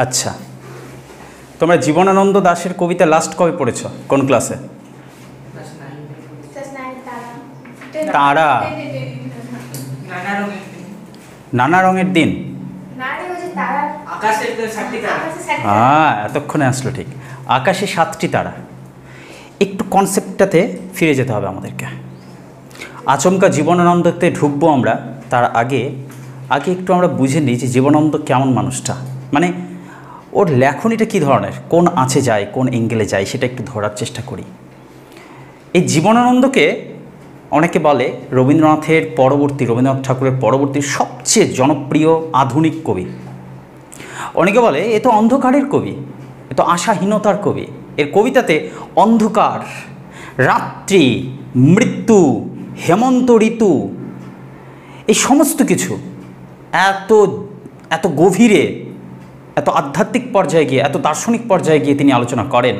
আচ্ছা, তোমরা জীবনানন্দ দাশের কবিতা লাস্ট কবে পড়েছ? কোন ক্লাসে? তারা নানা রঙের দিন। হ্যাঁ, এতক্ষণে আসলো ঠিক। আকাশে 7টি তারা। একটু কনসেপ্টটাতে ফিরে যেতে হবে আমাদেরকে। আচমকা জীবনানন্দতে ঢুকবো আমরা, তার আগে একটু আমরা বুঝে নিই যে জীবনানন্দ কেমন মানুষটা, মানে ওর লেখনীটা কী ধরনের, কোন আঁচে যায়, কোন অ্যাঙ্গেলে যায়, সেটা একটু ধরার চেষ্টা করি। এই জীবনানন্দকে অনেকে বলে রবীন্দ্রনাথ ঠাকুরের পরবর্তী সবচেয়ে জনপ্রিয় আধুনিক কবি। অনেকে বলে এ তো অন্ধকারের কবি, এ তো আশাহীনতার কবি। এর কবিতাতে অন্ধকার, রাত্রি, মৃত্যু, হেমন্ত ঋতু, এই সমস্ত কিছু এত এত গভীরে, এত আধ্যাত্মিক পর্যায়ে গিয়ে, এত দার্শনিক পর্যায়ে গিয়ে তিনি আলোচনা করেন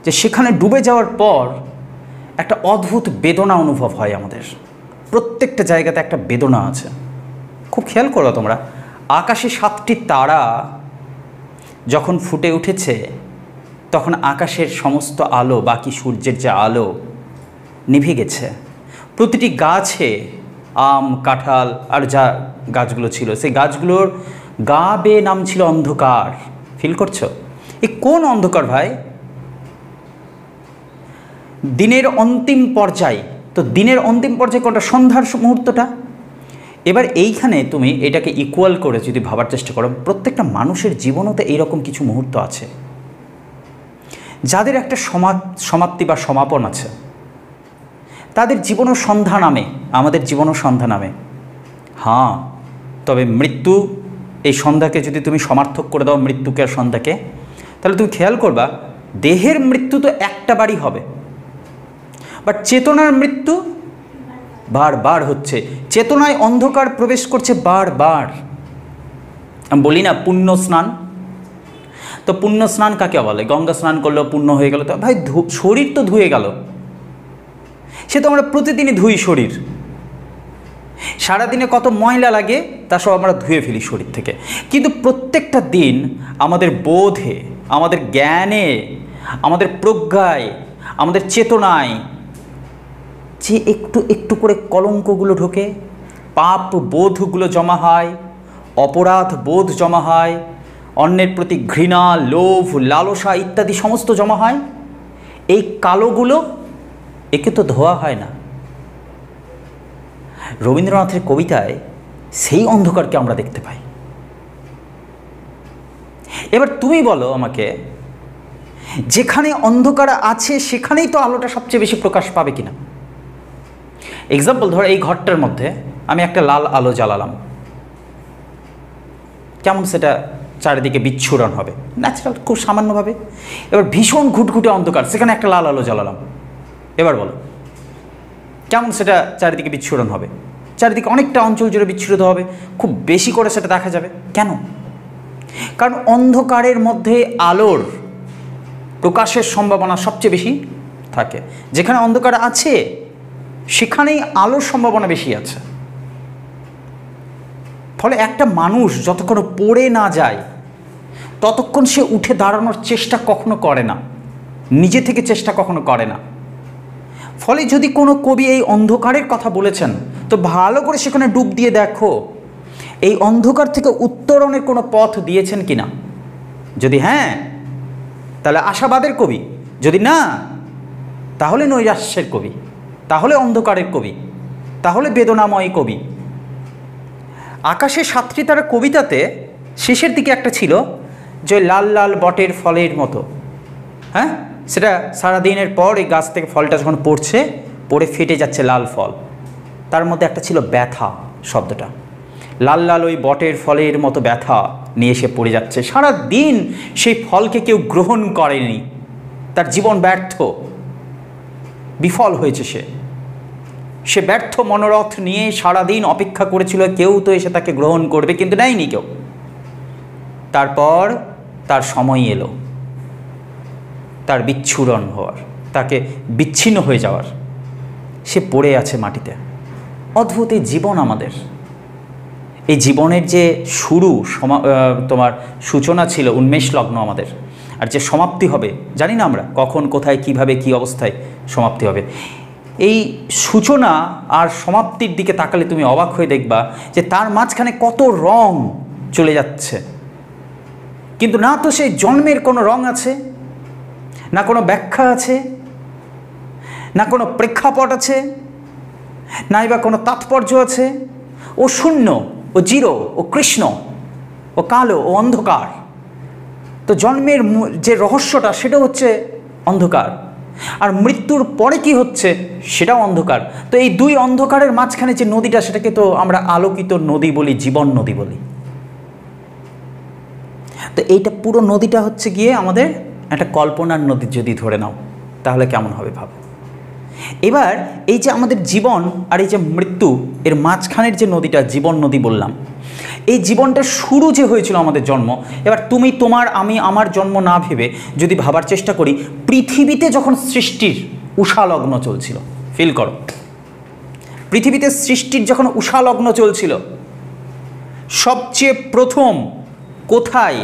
যে সেখানে ডুবে যাওয়ার পর একটা অদ্ভুত বেদনা অনুভব হয় আমাদের। প্রত্যেকটা জায়গাতে একটা বেদনা আছে। খুব খেয়াল করো তোমরা, আকাশে 7টি তারা যখন ফুটে উঠেছে তখন আকাশের সমস্ত আলো, বাকি সূর্যের যে আলো, নিভে গেছে। প্রতিটি গাছে, আম, কাঁঠাল আর যা গাছগুলো ছিল, সেই গাছগুলোর গা বেয়ে নাম ছিল অন্ধকার। ফিল করছো? এ কোন অন্ধকার ভাই? দিনের অন্তিম পর্যায়। তো দিনের অন্তিম পর্যায়ে কোনটা? সন্ধ্যার মুহূর্তটা। এবার এইখানে তুমি এটাকে ইকুয়াল করে যদি ভাবার চেষ্টা করো, প্রত্যেকটা মানুষের জীবনেও তো এইরকম কিছু মুহূর্ত আছে যাদের একটা সমাপ্তি বা সমাপন আছে। তাদের জীবনও সন্ধ্যা নামে, আমাদের জীবনও সন্ধ্যা নামে। হ্যাঁ, তবে মৃত্যু, এই সন্ধ্যাকে যদি তুমি সমার্থক করে দাও, মৃত্যুকে আর সন্ধ্যাকে, তাহলে তুমি খেয়াল করবা দেহের মৃত্যু তো একটা বারই হবে, বাট চেতনার মৃত্যু বারবার হচ্ছে। চেতনায় অন্ধকার প্রবেশ করছে বারবার। আমি বলি না পুণ্য স্নান, তো পুণ্য স্নান কাকে বলে? গঙ্গা স্নান করলেও পুণ্য হয়ে গেল। তো ভাই শরীর তো ধুয়ে গেল, সে তো আমরা প্রতিদিনই ধুই শরীর। সারাদিনে কত ময়লা লাগে তা সব আমরা ধুয়ে ফেলি শরীর থেকে। কিন্তু প্রত্যেকটা দিন আমাদের বোধে, আমাদের জ্ঞানে, আমাদের প্রজ্ঞায়, আমাদের চেতনায় যে একটু একটু করে কলঙ্কগুলো ঢোকে, পাপ বোধগুলো জমা হয়, অপরাধ বোধ জমা হয়, অন্যের প্রতি ঘৃণা, লোভ, লালসা ইত্যাদি সমস্ত জমা হয়। এই কালোগুলো, একে তো ধোয়া হয় না। রবীন্দ্রনাথের কবিতায় সেই অন্ধকারকে আমরা দেখতে পাই। এবার তুমি বলো আমাকে, যেখানে অন্ধকার আছে সেখানেই তো আলোটা সবচেয়ে বেশি প্রকাশ পাবে কিনা? এক্সাম্পল ধরো, এই ঘরটার মধ্যে আমি একটা লাল আলো জ্বালালাম, কেমন সেটা চারিদিকে বিচ্ছুরণ হবে? ন্যাচারাল, খুব সামান্যভাবে। এবার ভীষণ ঘুটঘুটে অন্ধকার, সেখানে একটা লাল আলো জ্বালালাম, এবার বলো কেমন সেটা চারিদিকে বিচ্ছুরণ হবে? চারিদিকে অনেকটা অঞ্চল জুড়ে বিচ্ছুরিত হবে, খুব বেশি করে সেটা দেখা যাবে। কেন? কারণ অন্ধকারের মধ্যে আলোর প্রকাশের সম্ভাবনা সবচেয়ে বেশি থাকে। যেখানে অন্ধকার আছে সেখানেই আলোর সম্ভাবনা বেশি আছে। ফলে একটা মানুষ যতক্ষণ পড়ে না যায় ততক্ষণ সে উঠে দাঁড়ানোর চেষ্টা কখনো করে না, নিজে থেকে চেষ্টা কখনো করে না। ফলে যদি কোনো কবি এই অন্ধকারের কথা বলেছেন, তো ভালো করে সেখানে ডুব দিয়ে দেখো এই অন্ধকার থেকে উত্তরণের কোনো পথ দিয়েছেন কিনা। যদি হ্যাঁ, তাহলে আশাবাদের কবি, যদি না, তাহলে নৈরাশ্যের কবি, তাহলে অন্ধকারের কবি, তাহলে বেদনাময় কবি। আকাশে 7টি তারা কবিতাতে শেষের দিকে একটা ছিল যে লাল লাল বটের ফলের মতো। হ্যাঁ, সেটা সারাদিনের পর এই গাছ থেকে ফলটা যখন পড়ছে, পড়ে ফেটে যাচ্ছে লাল ফল, তার মধ্যে একটা ছিল ব্যথা শব্দটা। লাল লাল ওই বটের ফলের মতো ব্যথা নিয়ে এসে পড়ে যাচ্ছে। সারা দিন সেই ফলকে কেউ গ্রহণ করেনি, তার জীবন ব্যর্থ, বিফল হয়েছে। সে ব্যর্থ মনোরথ নিয়ে সারাদিন অপেক্ষা করেছিল কেউ তো এসে তাকে গ্রহণ করবে, কিন্তু নেয়নি কেউ। তারপর তার সময় এলো তার বিচ্ছুরণ হওয়ার, তাকে বিচ্ছিন্ন হয়ে যাওয়ার। সে পড়ে আছে মাটিতে। অদ্ভুত এই জীবন আমাদের, এই জীবনের যে শুরু তোমার সূচনা ছিল উন্মেষ লগ্ন আমাদের, আর যে সমাপ্তি হবে জানি না আমরা কখন, কোথায়, কিভাবে, কি অবস্থায় সমাপ্তি হবে। এই সূচনা আর সমাপ্তির দিকে তাকালে তুমি অবাক হয়ে দেখবা যে তার মাঝখানে কত রং চলে যাচ্ছে, কিন্তু না তো সেই জন্মের কোনো রং আছে, না কোনো ব্যাখ্যা আছে, না কোনো প্রেক্ষাপট আছে, নাই বা কোনো তাৎপর্য আছে। ও শূন্য, ও জিরো, ও কৃষ্ণ, ও কালো, ও অন্ধকার। তো জন্মের যে রহস্যটা সেটা হচ্ছে অন্ধকার, আর মৃত্যুর পরে কি হচ্ছে সেটাও অন্ধকার। তো এই দুই অন্ধকারের মাঝখানে যে নদীটা, সেটাকে তো আমরা আলোকিত নদী বলি, জীবন নদী বলি। তো এইটা পুরো নদীটা হচ্ছে গিয়ে আমাদের একটা কল্পনার নদী যদি ধরে নাও, তাহলে কেমন হবে ভাবো। এবার এই যে আমাদের জীবন আর এই যে মৃত্যু, এর মাঝখানের যে নদীটা জীবন নদী বললাম, এই জীবনটা শুরু যে হয়েছিল আমাদের জন্ম। এবার তুমি তোমার, আমি আমার জন্ম না ভেবে যদি ভাবার চেষ্টা করি, পৃথিবীতে যখন সৃষ্টির উষালগ্ন চলছিল, ফিল করো, পৃথিবীতে সৃষ্টির যখন উষালগ্ন চলছিল, সবচেয়ে প্রথম কোথায়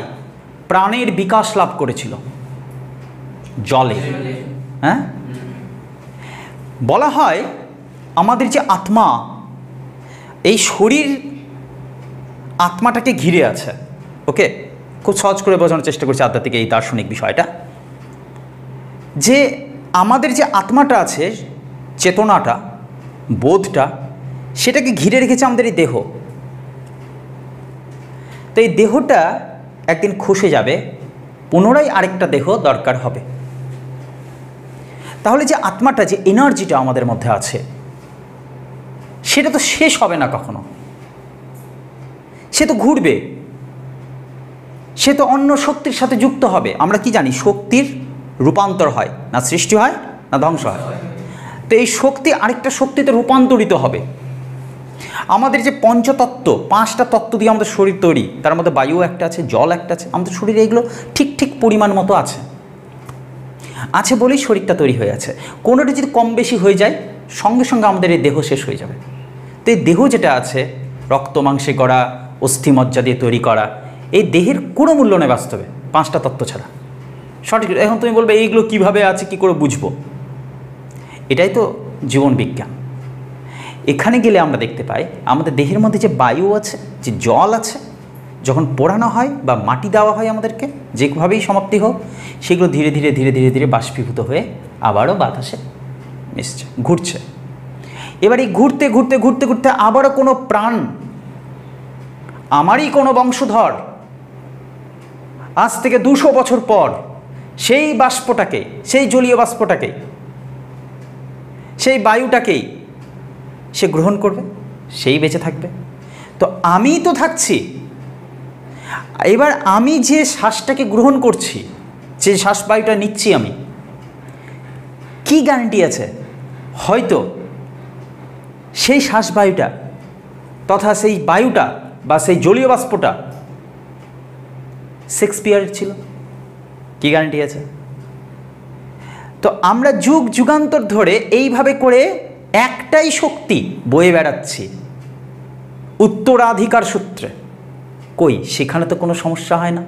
প্রাণের বিকাশ লাভ করেছিল? জলে। হ্যাঁ, বলা হয় আমাদের যে আত্মা, এই শরীর আত্মাটাকে ঘিরে আছে। ওকে, খুব সহজ করে বোঝানোর চেষ্টা করছি আধ্যাত্মিক এই দার্শনিক বিষয়টা, যে আমাদের যে আত্মাটা আছে, চেতনাটা, বোধটা, সেটাকে ঘিরে রেখেছে আমাদের এই দেহ। তো এই দেহটা একদিন খসে যাবে, পুনরায় আরেকটা দেহ দরকার হবে। তাহলে যে আত্মাটা, যে এনার্জিটা আমাদের মধ্যে আছে, সেটা তো শেষ হবে না কখনো, সে তো ঘুরবে, সে তো অন্য শক্তির সাথে যুক্ত হবে। আমরা কি জানি, শক্তির রূপান্তর হয়, না সৃষ্টি হয় না ধ্বংস হয়। তো এই শক্তি আরেকটা শক্তিতে রূপান্তরিত হবে। আমাদের যে পঞ্চতত্ত্ব, 5টা তত্ত্ব দিয়ে আমাদের শরীর তৈরি, তার মধ্যে বায়ু একটা আছে, জল একটা আছে, আমাদের শরীরে এগুলো ঠিক ঠিক পরিমাণ মতো আছে বলেই শরীরটা তৈরি হয়ে আছে। কোনোটা যদি কম বেশি হয়ে যায়, সঙ্গে সঙ্গে আমাদের এই দেহ শেষ হয়ে যাবে। তো এই দেহ যেটা আছে, রক্ত মাংসে করা, অস্থি মজ্জা দিয়ে তৈরি করা, এই দেহের কোনো মূল্য নেই বাস্তবে 5টা তত্ত্ব ছাড়া। সঠিক। এখন তুমি বলবে এইগুলো কিভাবে আছে, কি করে বুঝবো? এটাই তো জীবন বিজ্ঞান। এখানে গেলে আমরা দেখতে পাই আমাদের দেহের মধ্যে যে বায়ু আছে, যে জল আছে, যখন পোড়ানো হয় বা মাটি দেওয়া হয় আমাদেরকে, যেভাবেই সমাপ্তি হোক, সেগুলো ধীরে ধীরে ধীরে ধীরে ধীরে বাষ্পীভূত হয়ে আবারও বাতাসে মিশছে, ঘুরছে। এবার এই ঘুরতে ঘুরতে ঘুরতে ঘুরতে আবারও কোনো প্রাণ, আমারই কোনো বংশধর, আজ থেকে 200 বছর পর সেই বাষ্পটাকে, সেই জলীয় বাষ্পটাকে, সেই বায়ুটাকেই সে গ্রহণ করবে, সেই বেঁচে থাকবে। তো আমি তো থাকছি। এবার আমি যে শ্বাসটাকে গ্রহণ করছি, যে শ্বাস বায়ুটা নিচ্ছি, আমি কি গ্যারান্টি আছে হয়তো সেই শ্বাস বায়ুটা তথা সেই বায়ুটা বা সেই জলীয় বাষ্পটা শেক্সপিয়ারের ছিল? কি গ্যারান্টি আছে? তো আমরা যুগ যুগান্তর ধরে এইভাবে করে একটাই শক্তি বয়ে বেড়াচ্ছি উত্তরাধিকার সূত্রে। কই, সেখানে তো কোনো সমস্যা হয় না।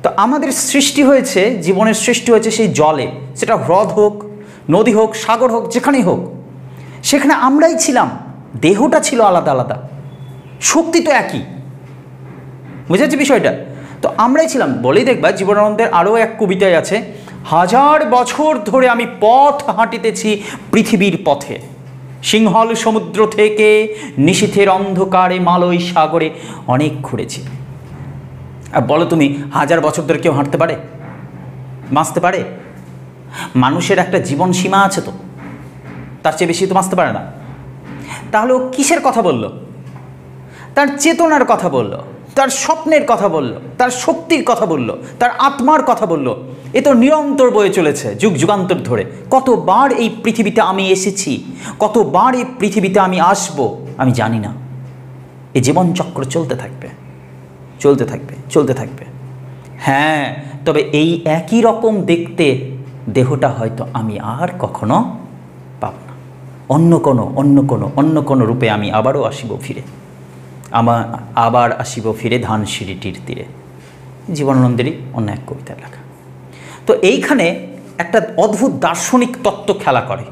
তো আমাদের সৃষ্টি হয়েছে, জীবনের সৃষ্টি হয়েছে সেই জলে, সেটা হ্রদ হোক, নদী হোক, সাগর হোক, যেখানেই হোক, সেখানে আমরাই ছিলাম। দেহটা ছিল আলাদা আলাদা, শক্তি তো একই। বুঝেছি বিষয়টা? তো আমরাই ছিলাম বলেই দেখবা জীবনানন্দের আরও এক কবিতায় আছে, 1000 বছর ধরে আমি পথ হাঁটিতেছি পৃথিবীর পথে, সিংহল সমুদ্র থেকে নিশীথের অন্ধকারে মালয় সাগরে অনেক ঘুরেছি। আর বলো তুমি, 1000 বছর ধরে কেউ হাঁটতে পারে, বাঁচতে পারে? মানুষের একটা জীবন সীমা আছে, তো তার চেয়ে বেশি তো বাঁচতে পারে না। তাহলে ও কিসের কথা বলল? তার চেতনার কথা বলল, তার স্বপ্নের কথা বলল, তার শক্তির কথা বলল, তার আত্মার কথা বলল। এ তো নিরন্তর বয়ে চলেছে যুগ যুগান্তর ধরে। কতবার এই পৃথিবীতে আমি এসেছি, কতবার এই পৃথিবীতে আমি আসব আমি জানি না। এই জীবনচক্র চলতে থাকবে, চলতে থাকবে, চলতে থাকবে। হ্যাঁ, তবে এই একই রকম দেখতে দেহটা হয়তো আমি আর কখনো পাব না। অন্য কোনো রূপে আমি আবারও আসিব ফিরে। আবার আসিব ফিরে ধানসিঁড়িটির তীরে, জীবনানন্দেরই অন্য এক কবিতার লেখা। তো এইখানে একটা অদ্ভুত দার্শনিক তত্ত্ব খেলা করে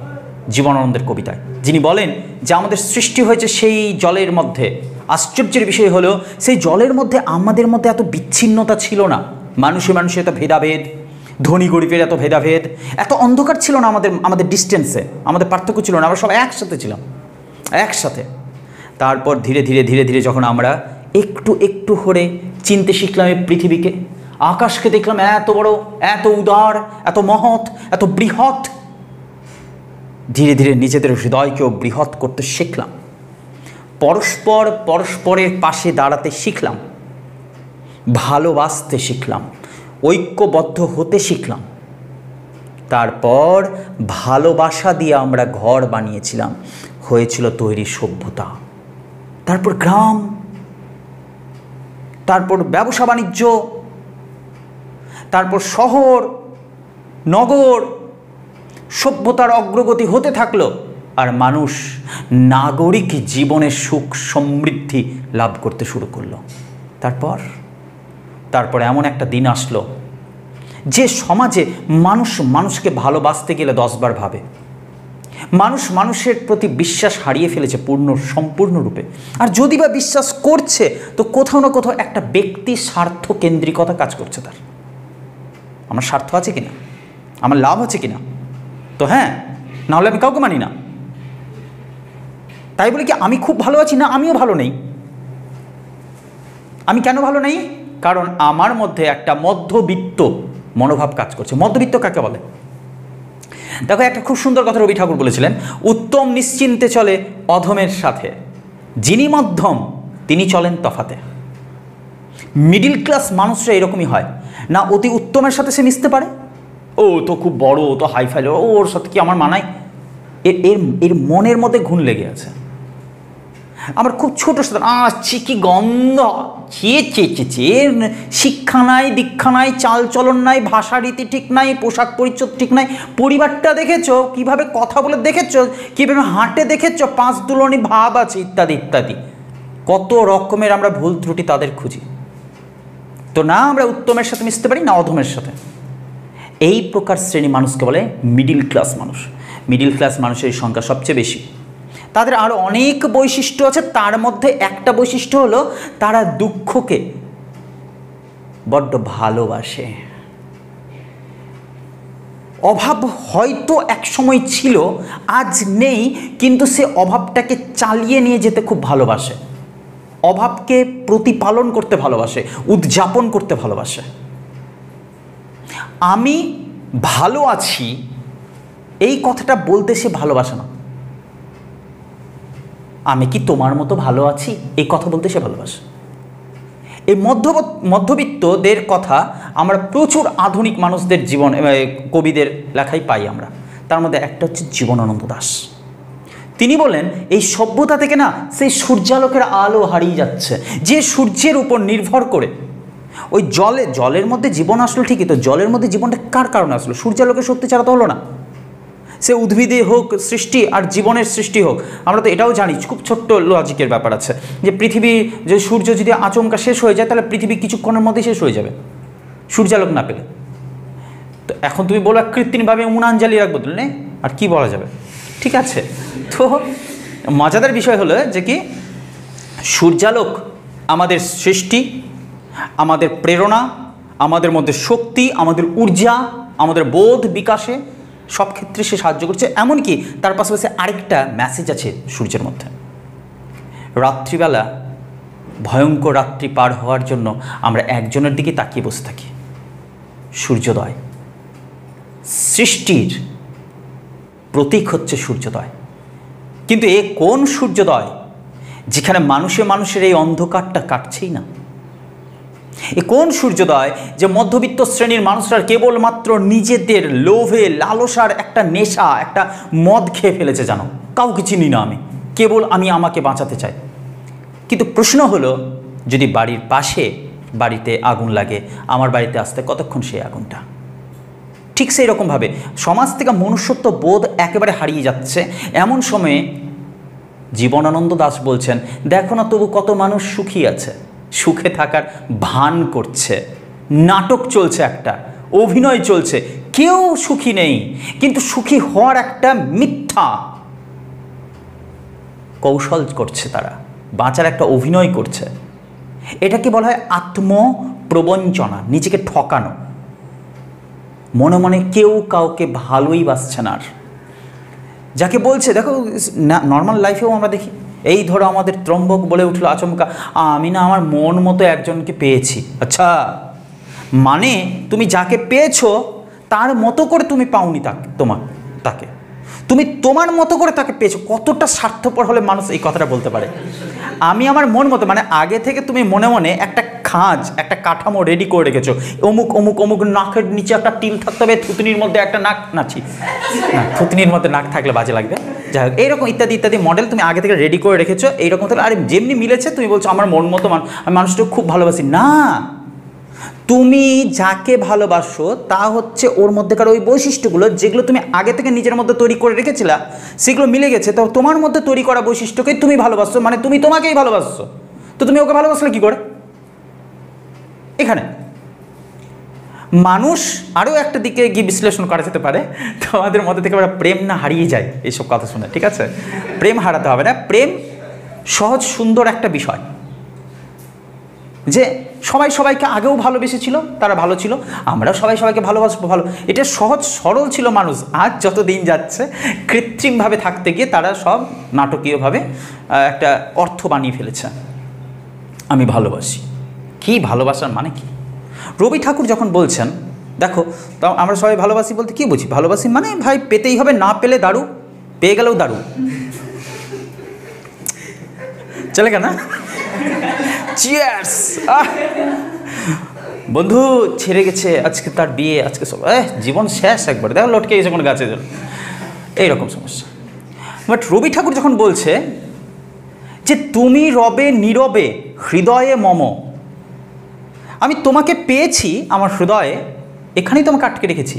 জীবনানন্দের কবিতায়, যিনি বলেন যে আমাদের সৃষ্টি হয়েছে সেই জলের মধ্যে। আশ্চর্যের বিষয় হলো সেই জলের মধ্যে আমাদের মধ্যে এত বিচ্ছিন্নতা ছিল না, মানুষে এত ভেদাভেদ, ধনী গরিবের এত ভেদাভেদ, এত অন্ধকার ছিল না আমাদের ডিস্টেন্সে, আমাদের পার্থক্য ছিল না, আমরা সব একসাথে ছিলাম, একসাথে। তারপর ধীরে ধীরে ধীরে ধীরে যখন আমরা একটু একটু করে চিনতে শিখলাম এই পৃথিবীকে, আকাশকে দেখলাম এত বড়, এত উদার, এত মহৎ, এত বৃহৎ, ধীরে ধীরে নিজেদের হৃদয়কেও বৃহৎ করতে শিখলাম, পরস্পরের পাশে দাঁড়াতে শিখলাম, ভালোবাসতে শিখলাম, ঐক্যবদ্ধ হতে শিখলাম। তারপর ভালোবাসা দিয়ে আমরা ঘর বানিয়েছিলাম, হয়েছিল তৈরি সভ্যতা, তারপর গ্রাম, তারপর ব্যবসা বাণিজ্য, তারপর শহর, নগর, সভ্যতার অগ্রগতি হতে থাকলো, আর মানুষ নাগরিক জীবনের সুখ সমৃদ্ধি লাভ করতে শুরু করলো। তারপর এমন একটা দিন আসলো যে সমাজে মানুষকে ভালোবাসতে গেলে 10 বার ভাবে, মানুষের প্রতি বিশ্বাস হারিয়ে ফেলেছে সম্পূর্ণরূপে। আর যদি বা বিশ্বাস করছে তো কোথাও না কোথাও একটা ব্যক্তি স্বার্থ কেন্দ্রিকতা কাজ করছে তার। আমার স্বার্থ আছে কিনা, আমার লাভ আছে কিনা, তো হ্যাঁ, না হলে আমি কাউকে মানি না। তাই বলে কি আমি খুব ভালো আছি? না, আমিও ভালো নেই। আমি কেন ভালো নেই? কারণ আমার মধ্যে একটা মধ্যবিত্ত মনোভাব কাজ করছে। মধ্যবিত্ত কাকে বলে? দেখো, একটা খুব সুন্দর কথা রবি ঠাকুর বলেছিলেন, উত্তম নিশ্চিন্তে চলে অধমের সাথে, যিনি মধ্যম তিনি চলেন তফাতে। মিডিল ক্লাস মানুষরা এরকমই হয় না, অতি উত্তমের সাথে সে মিশতে পারে, ও তো খুব বড়, ও তো হাইফাই, ওর সাথে কি আমার মানায়, এর মনের মধ্যে ঘুণ লেগে আছে। আমার খুব ছোট সাথে কি গন্ধ, শিক্ষা নাই, দীক্ষা নাই, চাল চলন নাই, ভাষা রীতি ঠিক নাই, পোশাক পরিচ্ছদ ঠিক নাই, পরিবারটা দেখেছো কিভাবে কথা বলে, দেখেছো কিভাবে হাঁটে, দেখেছো 5 দুলনি ভাব আছে, ইত্যাদি ইত্যাদি। কত রকমের আমরা ভুল ত্রুটি তাদের খুঁজি। তো না আমরা উত্তমের সাথে মিশতে পারি, না অধমের সাথে। এই প্রকার শ্রেণী মানুষকে বলে মিডিল ক্লাস মানুষ। মিডিল ক্লাস মানুষের সংখ্যা সবচেয়ে বেশি। তাদের আরও অনেক বৈশিষ্ট্য আছে, তার মধ্যে একটা বৈশিষ্ট্য হলো তারা দুঃখকে বড্ড ভালোবাসে। অভাব হয়তো এক সময় ছিল, আজ নেই, কিন্তু সে অভাবটাকে চালিয়ে নিয়ে যেতে খুব ভালোবাসে, অভাবকে প্রতিপালন করতে ভালোবাসে, উদযাপন করতে ভালোবাসে। আমি ভালো আছি এই কথাটা বলতে সে ভালোবাসে না। আমি কি তোমার মতো ভালো আছি এই কথা বলতে সে ভালোবাসে। এই মধ্যবিত্তদের কথা আমরা প্রচুর আধুনিক মানুষদের জীবন, কবিদের লেখাই পাই আমরা। তার মধ্যে একটা হচ্ছে জীবনানন্দ দাশ। তিনি বলেন এই সভ্যতা থেকে না সেই সূর্যালোকের আলো হারিয়ে যাচ্ছে, যে সূর্যের উপর নির্ভর করে ওই জলের মধ্যে জীবন আসলো ঠিকই, তো জলের মধ্যে জীবনটা কার কারণে আসলো? সূর্যালোকের শক্তি ছাড়া তো হলো না। সে উদ্ভিদে হোক সৃষ্টি আর জীবনের সৃষ্টি হোক, আমরা তো এটাও জানি, খুব ছোট্ট লজিকের ব্যাপার আছে, যে পৃথিবী, যে সূর্য যদি আচমকা শেষ হয়ে যায় তাহলে পৃথিবী কিছুক্ষণের মধ্যে শেষ হয়ে যাবে সূর্যালোক না পেলে। তো এখন তুমি বলো কৃত্রিমভাবে উনান জ্বালিয়ে রাখবো, তাহলে আর কি বলা যাবে? ঠিক আছে, তো মজাদার বিষয় হলো যে কি সূর্যালোক আমাদের সৃষ্টি, আমাদের প্রেরণা, আমাদের মধ্যে শক্তি, আমাদের ঊর্জা, আমাদের বোধ বিকাশে সব ক্ষেত্রে সে সাহায্য করছে। এমনকি তার পাশাপাশি আরেকটা মেসেজ আছে সূর্যের মধ্যে। রাত্রিবেলা ভয়ঙ্কর রাত্রি পার হওয়ার জন্য আমরা একজনের দিকে তাকিয়ে বসে থাকি, সূর্যোদয়। সৃষ্টির প্রতীক হচ্ছে সূর্যোদয়, কিন্তু এ কোন সূর্যোদয় যেখানে মানুষের এই অন্ধকারটা কাটছেই না? এ কোন সূর্যোদয় যে মধ্যবিত্ত শ্রেণীর মানুষরা কেবলমাত্র নিজেদের লোভে, লালসার একটা নেশা, একটা মদ খেয়ে ফেলেছে, জানো, কাউকে চিনি না আমি, কেবল আমি আমাকে বাঁচাতে চাই। কিন্তু প্রশ্ন হলো, যদি বাড়ির পাশে বাড়িতে আগুন লাগে, আমার বাড়িতে আসতে কতক্ষণ সেই আগুনটা? ঠিক সেই রকমভাবে সমাজ থেকে মনুষ্যত্ব বোধ একেবারে হারিয়ে যাচ্ছে। এমন সময়ে জীবনানন্দ দাশ বলছেন, দেখো না তবু কত মানুষ সুখী আছে, সুখে থাকার ভান করছে, নাটক চলছে, একটা অভিনয় চলছে, কেউ সুখী নেই, কিন্তু সুখী হওয়ার একটা মিথ্যা কৌশল করছে, তারা বাঁচার একটা অভিনয় করছে। এটাকে বলা হয় আত্মপ্রবঞ্চনা, নিজেকে ঠকানো। মনে মনে কেউ কাউকে ভালোই বাসছে না। আর যাকে বলছে, দেখো নর্মাল লাইফেও আমরা দেখি, এই ধরো আমাদের ত্রম্বক বলে উঠলো আচমকা, আমি না আমার মন মতো একজনকে পেয়েছি। আচ্ছা, মানে তুমি যাকে পেয়েছো তার মতো করে তুমি পাওনি তাকে তুমি তোমার মতো করে তাকে পেয়েছো। কতটা স্বার্থপর হলে মানুষ এই কথাটা বলতে পারে? আমি আমার মন মতো, মানে আগে থেকে তুমি মনে মনে একটা খাঁজ, একটা কাঠামো রেডি করে রেখেছো, অমুক অমুক অমুক, নাকের নিচে একটা টিল থাকতে হবে, থুতনির মধ্যে একটা নাক, না থুতনির মধ্যে নাক থাকলে বাজে লাগবে, যাই হোক এইরকম ইত্যাদি ইত্যাদি মডেল তুমি আগে থেকে রেডি করে রেখেছো। এইরকম তাহলে আরে যেমনি মিলেছে তুমি বলছো আমার মন মতো আমি মানুষটাকে খুব ভালোবাসি। না, তুমি যাকে ভালোবাসো তা হচ্ছে ওর মধ্যেকার ওই বৈশিষ্ট্যগুলো যেগুলো তুমি আগে থেকে নিজের মধ্যে তৈরি করে রেখেছিলা, সেগুলো মিলে গেছে। তো তোমার মধ্যে তৈরি করা বৈশিষ্ট্যকে তুমি ভালোবাসছো, মানে তুমি তোমাকেই ভালোবাসছো। তো তুমি ওকে ভালোবাসলে কি করে? এখানে মানুষ আরও একটা দিকে গিয়ে বিশ্লেষণ করা যেতে পারে, তোমাদের মধ্যে থেকে আমরা প্রেম না হারিয়ে যায় এইসব কথা শুনে, ঠিক আছে? প্রেম হারাতে হবে না, প্রেম সহজ সুন্দর একটা বিষয়, যে সবাই সবাইকে আগেও ভালোবেসেছিল, তারা ভালো ছিল, আমরাও সবাই সবাইকে ভালোবাসবো, ভালো। এটা সহজ সরল ছিল মানুষ। আজ যত দিন যাচ্ছে কৃত্রিমভাবে থাকতে গিয়ে তারা সব নাটকীয়ভাবে একটা অর্থ বানিয়ে ফেলেছে। আমি ভালোবাসি, কি ভালোবাসার মানে কি? রবি ঠাকুর যখন বলছেন, দেখো তো আমরা সবাই ভালোবাসি বলতে কী বুঝি? ভালোবাসি মানে ভাই পেতেই হবে, না পেলে দারু, পেয়ে গেলেও দারু, চলে গেল না? চিয়ার্স! বন্ধু ছেড়ে গেছে, আজকে তার বিয়ে, আজকে সব জীবন শেষ, একবার দেখো লটকে গেছে কোনো গাছে, এইরকম সমস্যা। বাট রবি ঠাকুর যখন বলছে যে তুমি রবে নীরবে হৃদয়ে মম, আমি তোমাকে পেয়েছি আমার হৃদয়ে, এখানেই তোমাকে আটকে রেখেছি,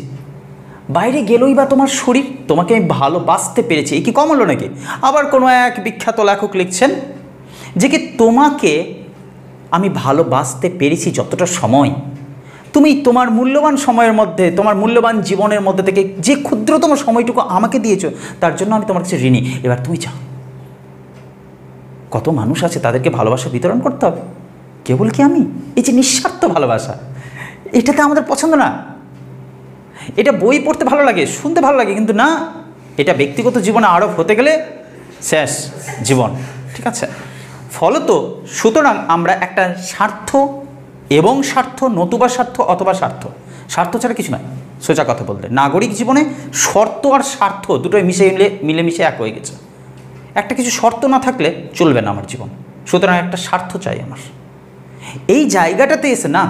বাইরে গেলই বা তোমার শরীর, তোমাকে আমি ভালোবাসতে পেরেছি, এই কি কম হলো নাকি? আবার কোনো এক বিখ্যাত লেখক লিখছেন যে কি তোমাকে আমি ভালোবাসতে পেরেছি যতটা সময়, তুমি তোমার মূল্যবান সময়ের মধ্যে, তোমার মূল্যবান জীবনের মধ্যে থেকে যে ক্ষুদ্রতম সময়টুকু আমাকে দিয়েছো, তার জন্য আমি তোমার কাছে ঋণী। এবার তুমি চাও, কত মানুষ আছে তাদেরকে ভালোবাসা বিতরণ করতে হবে, কেবল কি আমি? এই যে নিঃস্বার্থ ভালোবাসা, এটাতে আমাদের পছন্দ না। এটা বই পড়তে ভালো লাগে, শুনতে ভালো লাগে, কিন্তু না, এটা ব্যক্তিগত জীবনে আরোপ হতে গেলে শেষ জীবন, ঠিক আছে? ফলত সুতরাং আমরা একটা স্বার্থ এবং স্বার্থ, নতুবা স্বার্থ অথবা স্বার্থ, স্বার্থ ছাড়া কিছু নয়। সোজা কথা বলতে নাগরিক জীবনে শর্ত আর স্বার্থ দুটোই মিলেমিশে এক হয়ে গেছে। একটা কিছু শর্ত না থাকলে চলবে না আমার জীবন, সুতরাং একটা স্বার্থ চাই আমার। এই জায়গাটাতে এসে না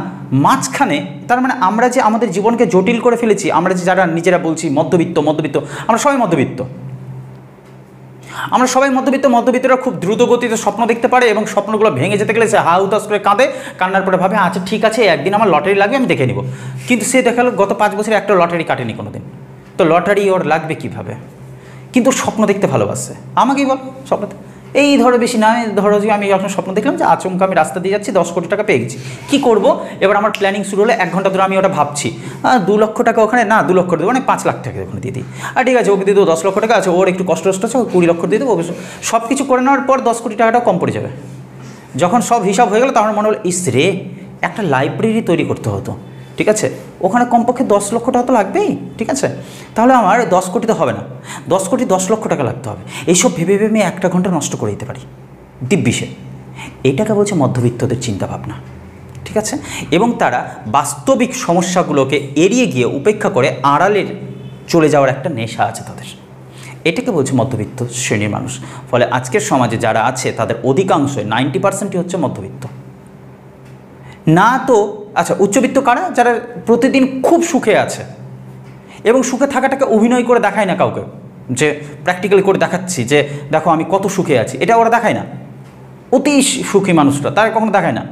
মাঝখানে, তার মানে আমরা যে আমাদের জীবনকে জটিল করে ফেলেছি, আমরা যে যারা নিজেরা বলছি মধ্যবিত্ত, আমরা সবাই মধ্যবিত্ত, আমরা সবাই মধ্যবিত্তরা খুব দ্রুত গতিতে স্বপ্ন দেখতে পারে, এবং স্বপ্নগুলো ভেঙে যেতে গেলে সে হা হুতাশ করে কাঁদে, কান্নার পরে ভাবে আচ্ছা ঠিক আছে একদিন আমার লটারি লাগবে, আমি দেখে নিব। কিন্তু সে দেখালো গত 5 বছরে একটা লটারি কাটেনি কোনো দিন, তো লটারি ওর লাগবে কীভাবে? কিন্তু স্বপ্ন দেখতে ভালোবাসে। আমাকেই বল স্বপ্নতে এই ধরো বেশি না, ধরো যে আমি যখন স্বপ্ন দেখলাম যে আচমকা আমি রাস্তা দিয়ে যাচ্ছি, 10 কোটি টাকা পেয়ে গেছি, কী করবো? এবার আমার প্ল্যানিং শুরু হলো, 1 ঘন্টা ধরে আমি ওটা ভাবছি, 2 লক্ষ টাকা ওখানে, না 2 লক্ষ দেবো, মানে 5 লাখ টাকা ওখানে দিয়ে দিই, আর ঠিক আছে ওকে দিয়ে দেবো 10 লক্ষ টাকা আছে, ওর একটু কষ্ট আছে, 20 লক্ষ দিয়ে দেবো, সব কিছু করে নেওয়ার পর 10 কোটি টাকাটাও কম পড়ে যাবে। যখন সব হিসাব হয়ে গেল তখন মনে হলো ইস রে, একটা লাইব্রেরি তৈরি করতে হতো, ঠিক আছে, ওখানে কমপক্ষে 10 লক্ষ টাকা তো লাগবেই, ঠিক আছে, তাহলে আমার 10 কোটি তো হবে না, 10 কোটি 10 লক্ষ টাকা লাগতে হবে। এইসব ভেবে ভেবে আমি 1টা ঘন্টা নষ্ট করে দিতে পারি দিব্যিসে। এইটাকে বলছে মধ্যবিত্তদের চিন্তাভাবনা, ঠিক আছে? এবং তারা বাস্তবিক সমস্যাগুলোকে এড়িয়ে গিয়ে উপেক্ষা করে আড়ালের চলে যাওয়ার একটা নেশা আছে তাদের, এটাকে বলছে মধ্যবিত্ত শ্রেণীর মানুষ। ফলে আজকের সমাজে যারা আছে তাদের অধিকাংশই 90% হচ্ছে মধ্যবিত্ত। না তো আচ্ছা, উচ্চবিত্ত কারা? যারা প্রতিদিন খুব সুখে আছে এবং সুখে থাকাটাকে অভিনয় করে দেখায় না কাউকে, যে প্র্যাকটিক্যালি করে দেখাচ্ছি যে দেখো আমি কত সুখে আছি, এটা ওরা দেখায় না। অতি সুখী মানুষরা তারা কখনো দেখায় না।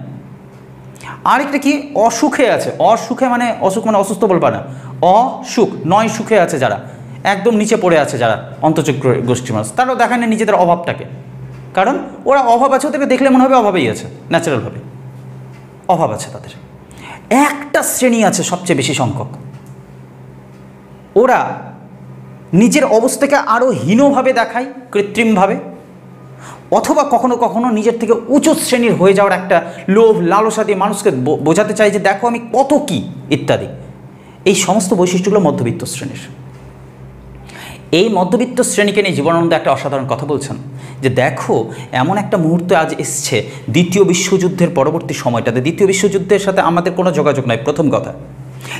আরেকটা কি, অসুখে আছে, অসুখে মানে অসুখ মানে অসুস্থ বলবা না, অসুখ নয়, সুখে আছে যারা, একদম নিচে পড়ে আছে যারা অন্তর্যোগ গোষ্ঠীর মানুষ, তারাও দেখায় না নিজেদের অভাবটাকে, কারণ ওরা অভাব আছে, ওদেরকে দেখলে মনে হবে অভাবেই আছে, ন্যাচারালভাবে অভাব আছে তাদের। একটা শ্রেণী আছে সবচেয়ে বেশি সংখ্যক, ওরা নিজের অবস্থাকে আরও হীনভাবে দেখায় কৃত্রিমভাবে, অথবা কখনো কখনো নিজের থেকে উঁচু শ্রেণীর হয়ে যাওয়ার একটা লোভ লালসা দিয়ে মানুষকে বোঝাতে চায় যে দেখো আমি কত কি ইত্যাদি। এই সমস্ত বৈশিষ্ট্যগুলো মধ্যবিত্ত শ্রেণীর। এই মধ্যবিত্ত শ্রেণীকে নিয়ে জীবনানন্দ একটা অসাধারণ কথা বলছেন যে দেখো এমন একটা মুহূর্ত আজ এসছে, দ্বিতীয় বিশ্বযুদ্ধের পরবর্তী সময়টাতে, দ্বিতীয় বিশ্বযুদ্ধের সাথে আমাদের কোনো যোগাযোগ নাই প্রথম কথা,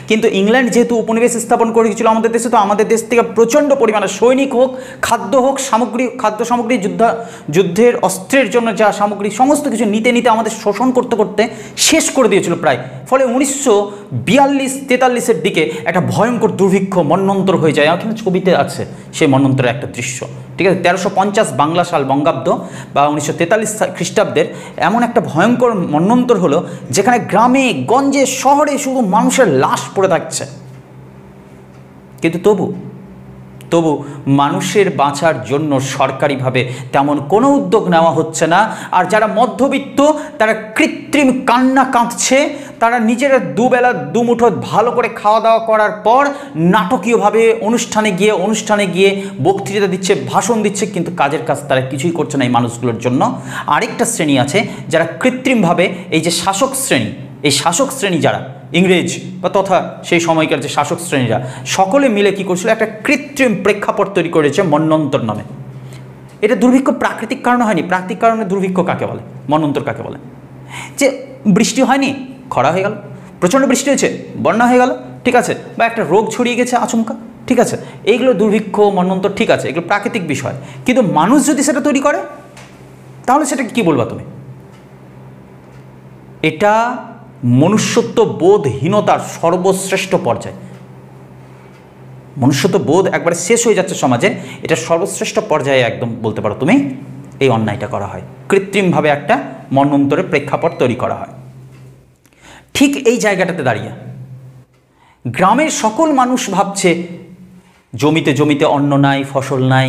কিন্তু ইংল্যান্ড যেহেতু উপনিবেশ স্থাপন করেছিল আমাদের দেশে, তো আমাদের দেশ থেকে প্রচণ্ড পরিমাণে সৈনিক হোক, খাদ্য হোক, খাদ্য সামগ্রী, যুদ্ধের অস্ত্রের জন্য যা সামগ্রী, সমস্ত কিছু নিতে নিতে আমাদের শোষণ করতে করতে শেষ করে দিয়েছিল প্রায়। ফলে 1942-43-এর দিকে একটা ভয়ঙ্কর দুর্ভিক্ষ মন্বন্তর হয়ে যায়। এখানে ছবিতে আছে সেই মন্বন্তরের একটা দৃশ্য, ঠিক আছে। 1350 বাংলা সাল বঙ্গাব্দ বা 1943 খ্রিস্টাব্দের এমন একটা ভয়ঙ্কর মন্বন্তর হলো যেখানে গ্রামে গঞ্জে শহরে শুধু মানুষের লাশ পড়ে থাকছে। কিন্তু তবু মানুষের বাঁচার জন্য সরকারিভাবে তেমন কোনো উদ্যোগ নেওয়া হচ্ছে না। আর যারা মধ্যবিত্ত তারা কৃত্রিম কান্না কাঁদছে, তারা নিজেরা দুবেলা দুমুঠো ভালো করে খাওয়া দাওয়া করার পর নাটকীয়ভাবে অনুষ্ঠানে গিয়ে বক্তৃতা দিচ্ছে, ভাষণ দিচ্ছে, কিন্তু কাজের কাজ তারা কিছুই করছে না এই মানুষগুলোর জন্য। আরেকটা শ্রেণী আছে যারা কৃত্রিমভাবে এই যে শাসক শ্রেণী যারা ইংরেজ বা তথা সেই সময়কার যে শাসক শ্রেণীরা সকলে মিলে কি করছিল, একটা কৃত্রিম প্রেক্ষাপট তৈরি করেছে মন্বন্তর নামে। এটা দুর্ভিক্ষ প্রাকৃতিক কারণে হয়নি। প্রাকৃতিক কারণে দুর্ভিক্ষ কাকে বলে, মন্বন্তর কাকে বলে? যে বৃষ্টি হয়নি, খরা হয়ে গেল, প্রচণ্ড বৃষ্টি হয়েছে, বন্যা হয়ে গেল, ঠিক আছে, বা একটা রোগ ছড়িয়ে গেছে আচমকা, ঠিক আছে, এইগুলো দুর্ভিক্ষ মন্বন্তর, ঠিক আছে, এগুলো প্রাকৃতিক বিষয়। কিন্তু মানুষ যদি সেটা তৈরি করে তাহলে সেটাকে কি বলবা তুমি? এটা মনুষ্যত্ব বোধহীনতার সর্বশ্রেষ্ঠ পর্যায়। মনুষ্যত্ব বোধ একবারে শেষ হয়ে যাচ্ছে সমাজে, এটা সর্বশ্রেষ্ঠ পর্যায়ে একদম বলতে পারো তুমি এই অন্যায়টা করা হয়, কৃত্রিমভাবে একটা মন্বন্তরের প্রেক্ষাপট তৈরি করা হয়। ঠিক এই জায়গাটাতে দাঁড়িয়ে গ্রামের সকল মানুষ ভাবছে জমিতে জমিতে অন্ন নাই, ফসল নাই,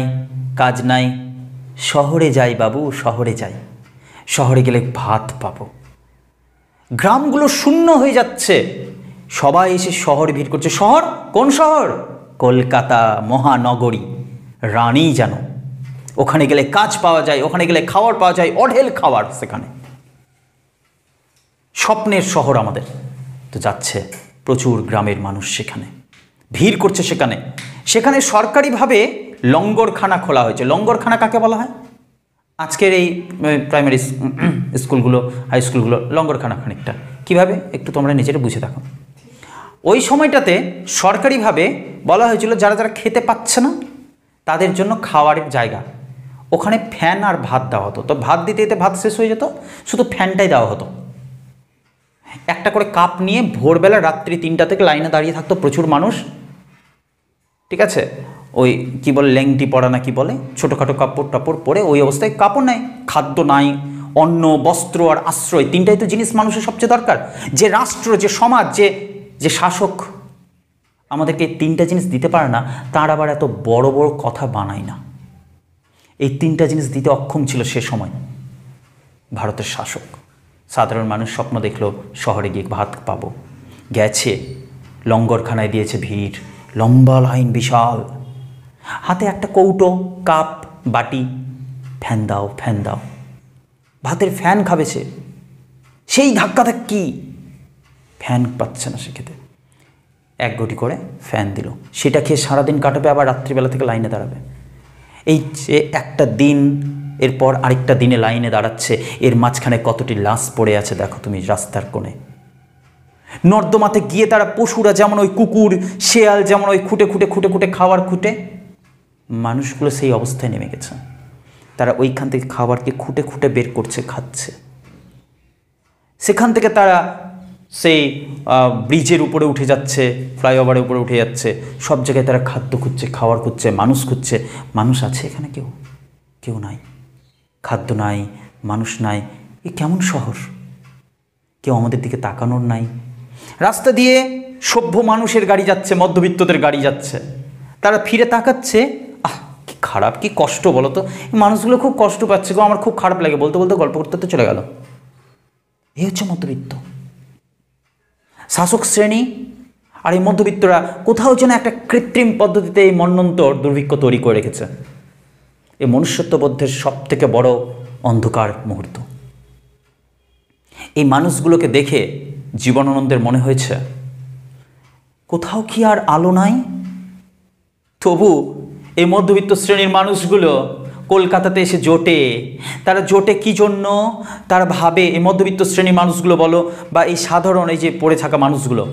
কাজ নাই, শহরে যাই বাবু, শহরে যাই, শহরে গেলে ভাত পাবো। গ্রামগুলো শূন্য হয়ে যাচ্ছে, সবাই এসে শহরে ভিড় করছে। শহর, কোন শহর? কলকাতা মহানগরী, রানী জানো। ওখানে গেলে কাজ পাওয়া যায়, ওখানে গেলে খাবার পাওয়া যায়, অঢেল খাবার সেখানে। স্বপ্নের শহর আমাদের। তো যাচ্ছে প্রচুর গ্রামের মানুষ সেখানে ভিড় করছে। সেখানে সরকারিভাবে লঙ্গরখানা খোলা হয়েছে। লঙ্গরখানা কাকে বলা হয়? আজকের এই প্রাইমারি স্কুলগুলো, হাই স্কুলগুলো লঙ্গরখানা খানিকটা। কীভাবে একটু তোমরা নিজেরা বুঝে দেখো। ওই সময়টাতে সরকারিভাবে বলা হয়েছিল যারা যারা খেতে পাচ্ছে না তাদের জন্য খাওয়ারের জায়গা। ওখানে ফ্যান আর ভাত দেওয়া হতো। তো ভাত দিতে দিতে ভাত শেষ হয়ে যেত, শুধু ফ্যানটাই দেওয়া হতো। একটা করে কাপ নিয়ে ভোরবেলা রাত্রি 3টা থেকে লাইনে দাঁড়িয়ে থাকতো প্রচুর মানুষ, ঠিক আছে। ওই কি বলে, লেংটি পরা না কি বলে, ছোটোখাটো কাপড় টাপড় পরে ওই অবস্থায়, কাপড় নাই, খাদ্য নাই, অন্ন বস্ত্র আর আশ্রয়, তিনটাই তো জিনিস মানুষের সবচেয়ে দরকার। যে রাষ্ট্র, যে সমাজ, যে শাসক আমাদেরকে এই 3টা জিনিস দিতে পারে না, তার আবার এত বড় বড় কথা বানায় না। এই 3টা জিনিস দিতে অক্ষম ছিল সে সময় ভারতের শাসক। সাধারণ মানুষ স্বপ্ন দেখলো শহরে গিয়ে ভাত পাবো, গেছে লঙ্গরখানায় দিয়েছে ভিড়, লম্বা লাইন বিশাল, হাতে একটা কৌটো, কাপ, বাটি, ফ্যান দাও, ফ্যান দাও, ভাতের ফ্যান খাবে সে, সেই ধাক্কি ফ্যান পাচ্ছে না সে খেতে। 1 ঘটি করে ফ্যান দিল, সেটা খেয়ে সারাদিন কাটাবে, আবার রাত্রিবেলা থেকে লাইনে দাঁড়াবে। এই যে একটা দিন, এরপর আরেকটা দিনে লাইনে দাঁড়াচ্ছে, এর মাঝখানে কতটি লাশ পড়ে আছে দেখো তুমি রাস্তার কোণে। নর্দমাতে গিয়ে তারা পশুরা যেমন ওই কুকুর শেয়াল যেমন ওই খুঁটে খুঁটে খাবার খুঁটে, মানুষগুলো সেই অবস্থায় নেমে গেছে। তারা ওইখান থেকে খাবারকে খুঁটে বের করছে, খাচ্ছে। সেখান থেকে তারা সেই ব্রিজের উপরে উঠে যাচ্ছে, ফ্লাইওভারের উপরে উঠে যাচ্ছে, সব জায়গায় তারা খাদ্য খুঁজছে, খাবার খুঁজছে, মানুষ খুঁজছে। মানুষ আছে এখানে? কেউ নাই। খাদ্য নাই, মানুষ নাই, এ কেমন শহর? কেউ আমাদের দিকে তাকানোর নাই। রাস্তা দিয়ে সভ্য মানুষের গাড়ি যাচ্ছে, মধ্যবিত্তদের গাড়ি যাচ্ছে, তারা ফিরে তাকাচ্ছে, খারাপ, কি কষ্ট বলো তো, মানুষগুলো খুব কষ্ট পাচ্ছে গো, আমার খুব খারাপ লাগে, বলতে বলতে গল্প করতে তো চলে গেল। এই হচ্ছে মধ্যবিত্ত শাসক শ্রেণী। আর এই মধ্যবিত্তরা কোথাও যেন একটা কৃত্রিম পদ্ধতিতে এই মন্বন্তর দুর্ভিক্ষ তৈরি করে রেখেছে। এই মনুষ্যত্ববোধের সব থেকে বড় অন্ধকার মুহূর্ত। এই মানুষগুলোকে দেখে জীবনানন্দের মনে হয়েছে কোথাও কি আর আলো নাই? তবু এই মধ্যবিত্ত শ্রেণীর মানুষগুলো কলকাতাতে এসে জোটে। তারা জোটে কি জন্য? তারা ভাবে, এই মধ্যবিত্ত শ্রেণীর মানুষগুলো বলো বা এই সাধারণ এই যে পড়ে থাকা মানুষগুলো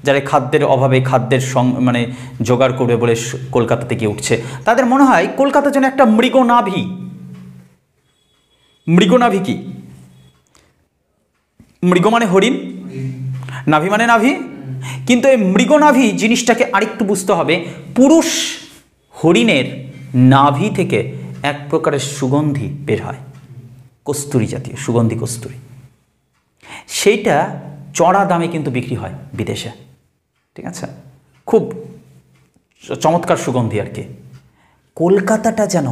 যারা খাদ্যের অভাবে খাদ্যের মানে জোগাড় করবে বলে কলকাতাতে গিয়ে উঠছে, তাদের মনে হয় কলকাতা যেন একটা মৃগনাভি। মৃগনাভি কি? মৃগ মানে হরিণ, নাভি মানে নাভি। কিন্তু এই মৃগনাভি জিনিসটাকে আরেকটু বুঝতে হবে। পুরুষ হরিণের নাভি থেকে এক প্রকারের সুগন্ধি বের হয়, কস্তুরী জাতীয় সুগন্ধি, কস্তুরী। সেইটা চড়া দামে কিন্তু বিক্রি হয় বিদেশে, ঠিক আছে? খুব চমৎকার সুগন্ধি আর কি। কলকাতাটা যেন,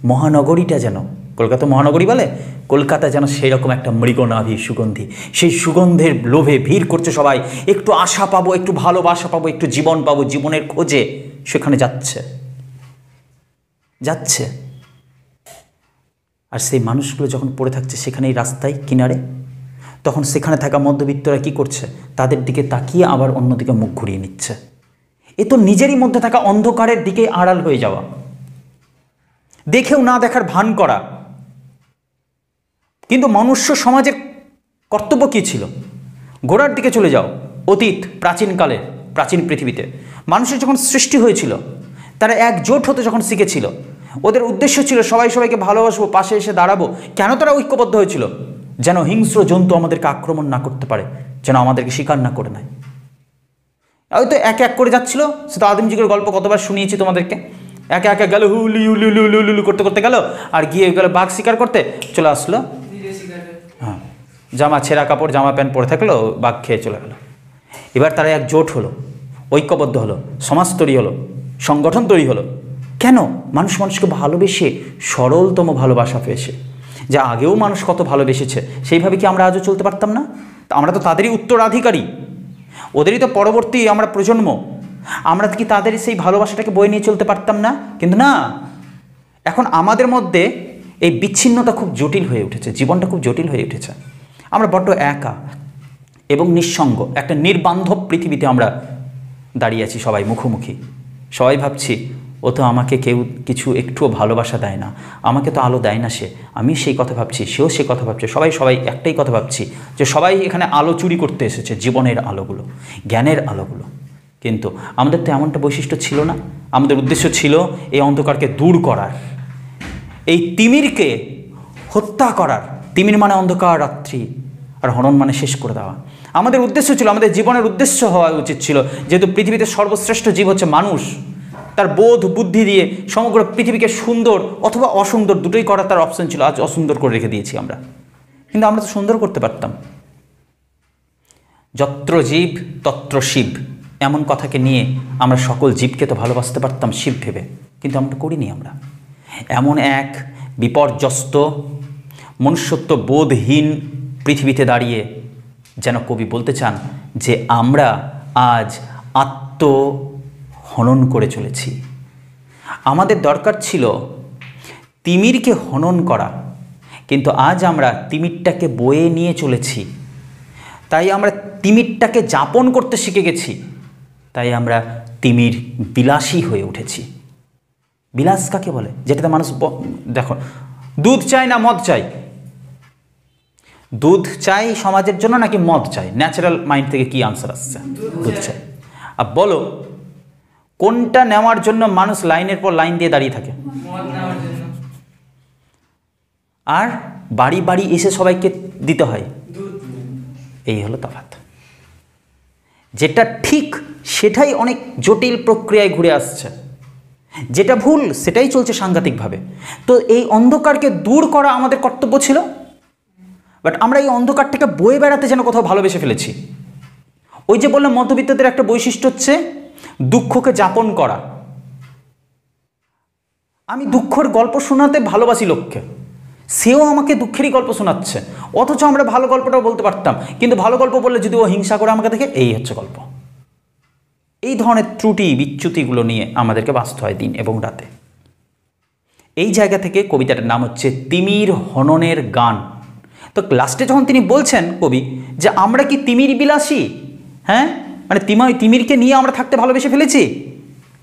মহানগরীটা যেন, কলকাতা মহানগরী বলে, কলকাতা যেন সেই রকম একটা মৃগনাভি সুগন্ধি। সেই সুগন্ধের লোভে ভিড় করছে সবাই, একটু আশা পাবো, একটু ভালোবাসা পাবো, একটু জীবন পাবো, জীবনের খোঁজে সেখানে যাচ্ছে। আর সেই মানুষগুলো যখন পড়ে থাকছে সেখানেই রাস্তায় কিনারে, তখন সেখানে থাকা মধ্যবিত্তরা কি করছে? তাদের দিকে তাকিয়ে আবার অন্যদিকে মুখ ঘুরিয়ে নিচ্ছে। এ তো নিজেরই মধ্যে থাকা অন্ধকারের দিকে আড়াল হয়ে যাওয়া, দেখেও না দেখার ভান করা। কিন্তু মনুষ্য সমাজের কর্তব্য কী ছিল? গোড়ার দিকে চলে যাও, অতীত, প্রাচীনকালে, প্রাচীন পৃথিবীতে মানুষের যখন সৃষ্টি হয়েছিল, তারা একজোট হতে যখন শিখেছিল, ওদের উদ্দেশ্য ছিল সবাই সবাইকে ভালোবাসবো, পাশে এসে দাঁড়াবো। কেন তারা ঐক্যবদ্ধ হয়েছিল? যেন হিংস্র জন্তু আমাদেরকে আক্রমণ না করতে পারে, যেন আমাদেরকে শিকার না করে নেয়। হয়তো এক এক করে যাচ্ছিল, সে তো আদিম যুগের গল্প কতবার শুনিয়েছি তোমাদেরকে। একে একে গেল, হুলি হুলি হুলি হুলি করতে করতে গেল, আর গিয়ে গেল বাঘ শিকার করতে, চলে আসলো। হ্যাঁ, জামা ছেঁড়া কাপড়, জামা প্যান্ট পরে থাকলো, বাঘ খেয়ে চলে গেল। এবার তারা একজোট হলো, ঐক্যবদ্ধ হলো, সমাজ তৈরি হলো, সংগঠন তৈরি হলো। কেন? মানুষ মানুষকে ভালোবেসে সরলতম ভালোবাসা পেয়েছে। যা আগেও মানুষ কত ভালোবেসেছে, সেইভাবে কি আমরা আজও চলতে পারতাম না? আমরা তো তাদেরই উত্তরাধিকারী, ওদেরই তো পরবর্তী আমরা প্রজন্ম। আমরা কি তাদের সেই ভালোবাসাটাকে বয়ে নিয়ে চলতে পারতাম না? কিন্তু না, এখন আমাদের মধ্যে এই বিচ্ছিন্নতা খুব জটিল হয়ে উঠেছে, জীবনটা খুব জটিল হয়ে উঠেছে। আমরা বড্ড একা এবং নিঃসঙ্গ একটা নির্বান্ধব পৃথিবীতে আমরা দাঁড়িয়ে আছি, সবাই মুখোমুখি। সবাই ভাবছি ও তো আমাকে কেউ কিছু একটুও ভালোবাসা দেয় না, আমাকে তো আলো দেয় না সে, আমি সেই কথা ভাবছি, সেও সেই কথা ভাবছে, সবাই একটাই কথা ভাবছি যে সবাই এখানে আলো চুরি করতে এসেছে, জীবনের আলোগুলো, জ্ঞানের আলোগুলো। কিন্তু আমাদের তো এমনটা বৈশিষ্ট্য ছিল না। আমাদের উদ্দেশ্য ছিল এই অন্ধকারকে দূর করার, এই তিমিরকে হত্যা করার। তিমির মানে অন্ধকার রাত্রি, আর হনন মানে শেষ করে দেওয়া। আমাদের উদ্দেশ্য ছিল, আমাদের জীবনের উদ্দেশ্য হওয়া উচিত ছিল, যেহেতু পৃথিবীতে সর্বশ্রেষ্ঠ জীব হচ্ছে মানুষ, তার বোধ বুদ্ধি দিয়ে সমগ্র পৃথিবীকে সুন্দর অথবা অসুন্দর দুটোই করার তার অপশন ছিল। আজ অসুন্দর করে রেখে দিয়েছি আমরা, কিন্তু আমরা তো সুন্দর করতে পারতাম। যত্র জীব তত্র শিব, এমন কথাকে নিয়ে আমরা সকল জীবকে তো ভালোবাসতে পারতাম শিব ভেবে, কিন্তু আমরা করিনি। আমরা এমন এক বিপর্যস্ত মনুষ্যত্ব বোধহীন পৃথিবীতে দাঁড়িয়ে যেন কবি বলতে চান যে আমরা আজ আত্মহনন করে চলেছি। আমাদের দরকার ছিল তিমিরকে হনন করা, কিন্তু আজ আমরা তিমিরটাকে বয়ে নিয়ে চলেছি। তাই আমরা তিমিরটাকে যাপন করতে শিখে গেছি, তাই আমরা তিমির বিলাসী হয়ে উঠেছি। বিলাস কাকে বলে? যেটাতে মানুষ, দেখো, দুধ চাই না মদ চাই? দুধ চাই সমাজের জন্য নাকি মদ চাই? ন্যাচারাল মাইন্ড থেকে কি আনসার আসছে? দুধ চাই। আর বলো কোনটা নেওয়ার জন্য মানুষ লাইনের পর লাইন দিয়ে দাঁড়িয়ে থাকে? আর বাড়ি বাড়ি এসে সবাইকে দিতে হয়। এই হলো তফাৎ। যেটা ঠিক সেটাই অনেক জটিল প্রক্রিয়ায় ঘুরে আসছে, যেটা ভুল সেটাই চলছে সাংঘাতিকভাবে। তো এই অন্ধকারকে দূর করা আমাদের কর্তব্য ছিল, বাট আমরা এই অন্ধকারটাকে বয়ে বেড়াতে যেন কোথাও ভালোবেসে ফেলেছি। ওই যে বললাম মধ্যবিত্তদের একটা বৈশিষ্ট্য হচ্ছে দুঃখকে যাপন করা। আমি দুঃখের গল্প শোনাতে ভালোবাসি লোককে, সেও আমাকে দুঃখেরই গল্প শোনাচ্ছে, অথচ আমরা ভালো গল্পটাও বলতে পারতাম, কিন্তু ভালো গল্প বললে যদি ও হিংসা করে আমাকে দেখে, এই হচ্ছে গল্প। এই ধরনের ত্রুটি বিচ্যুতিগুলো নিয়ে আমাদেরকে বাঁচতে হয় দিন এবং রাতে। এই জায়গা থেকে কবিতাটার নাম হচ্ছে তিমির হননের গান। তো লাস্টে যখন তিনি বলছেন কবি যে আমরা কি তিমির বিলাসী, হ্যাঁ, মানে তিমিরকে নিয়ে আমরা থাকতে ভালোবেসে ফেলেছি,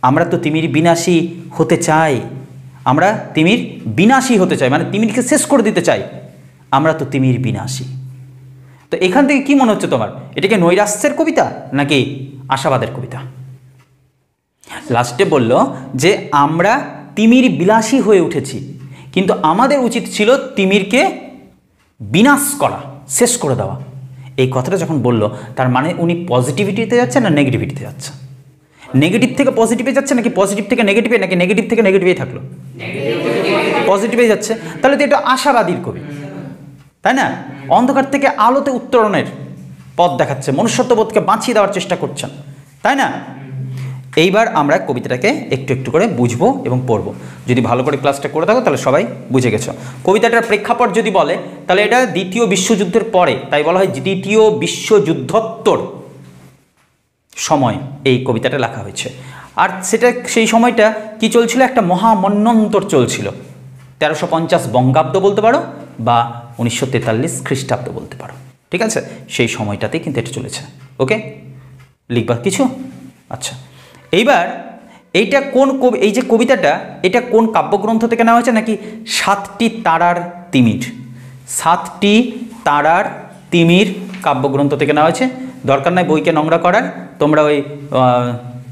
আমরা তো তিমির বিনাশী হতে চাই, আমরা তিমির বিনাশী হতে চাই, মানে তিমিরকে শেষ করে দিতে চাই, আমরা তো তিমির বিনাশী। তো এখান থেকে কি মনে হচ্ছে তোমার, এটাকে নৈরাশ্যের কবিতা নাকি আশাবাদের কবিতা? লাস্টে বলল যে আমরা তিমির বিলাসী হয়ে উঠেছি, কিন্তু আমাদের উচিত ছিল তিমিরকে বিনাশ করা, শেষ করে দেওয়া। এই কথাটা যখন বলল, তার মানে উনি পজিটিভিটিতে যাচ্ছে না নেগেটিভিটিতে যাচ্ছে? নেগেটিভ থেকে পজিটিভে যাচ্ছে নাকি পজিটিভ থেকে নেগেটিভে, নাকি নেগেটিভ থেকে নেগেটিভেই থাকলো? পজিটিভে যাচ্ছে। তাহলে তো এটা আশাবাদীর কবি, তাই না? অন্ধকার থেকে আলোতে উত্তরণের পথ দেখাচ্ছে, মনুষ্যত্ববোধকে বাঁচিয়ে দেওয়ার চেষ্টা করছেন, তাই না? এইবার আমরা কবিতাটাকে একটু একটু করে বুঝবো এবং পড়বো। যদি ভালো করে ক্লাসটা করে থাকো তাহলে সবাই বুঝে গেছো। কবিতাটার প্রেক্ষাপট যদি বলে তাহলে এটা দ্বিতীয় বিশ্বযুদ্ধের পরে, তাই বলা হয় দ্বিতীয় বিশ্বযুদ্ধোত্তর সময় এই কবিতাটা লেখা হয়েছে। আর সেটা সেই সময়টা কি চলছিল, একটা মহামন্বন্তর চলছিল। 1350 বঙ্গাব্দ বলতে পারো বা 1943 খ্রিস্টাব্দ বলতে পারো, ঠিক আছে? সেই সময়টাতেই কিন্তু এটা চলেছে। ওকে, লিখবা কিছু? আচ্ছা, এইবার এইটা কোন কবি, এই যে কবিতাটা এটা কোন কাব্যগ্রন্থ থেকে নেওয়া হয়েছে, নাকি 7টি তারার তিমির, 7টি তারার তিমির কাব্যগ্রন্থ থেকে নেওয়া হয়েছে। দরকার নাই বইকে নোংরা করার, তোমরা ওই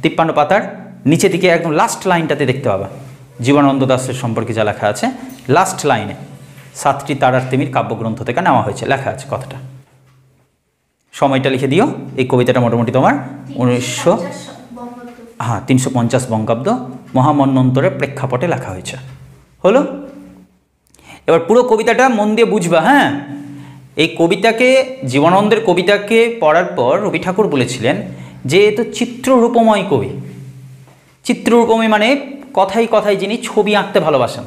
53 পাতার নিচে দিকে একদম লাস্ট লাইনটাতে দেখতে পাবা জীবনানন্দ দাশের সম্পর্কে যা লেখা আছে, লাস্ট লাইনে 7টি তারার তিমির কাব্যগ্রন্থ থেকে নেওয়া হয়েছে, লেখা আছে কথাটা। সময়টা লিখে দিও। এই কবিতাটা মোটামুটি তোমার 350 বঙ্গাব্দ মহামন্বন্তরের প্রেক্ষাপটে লেখা হয়েছে। হলো? এবার পুরো কবিতাটা মন দিয়ে বুঝবা। হ্যাঁ, এই কবিতাকে, জীবনানন্দের কবিতাকে পড়ার পর রবি ঠাকুর বলেছিলেন যে এ তো চিত্ররূপময় কবি। চিত্ররূপময় মানে কথায় কথায় যিনি ছবি আঁকতে ভালোবাসেন,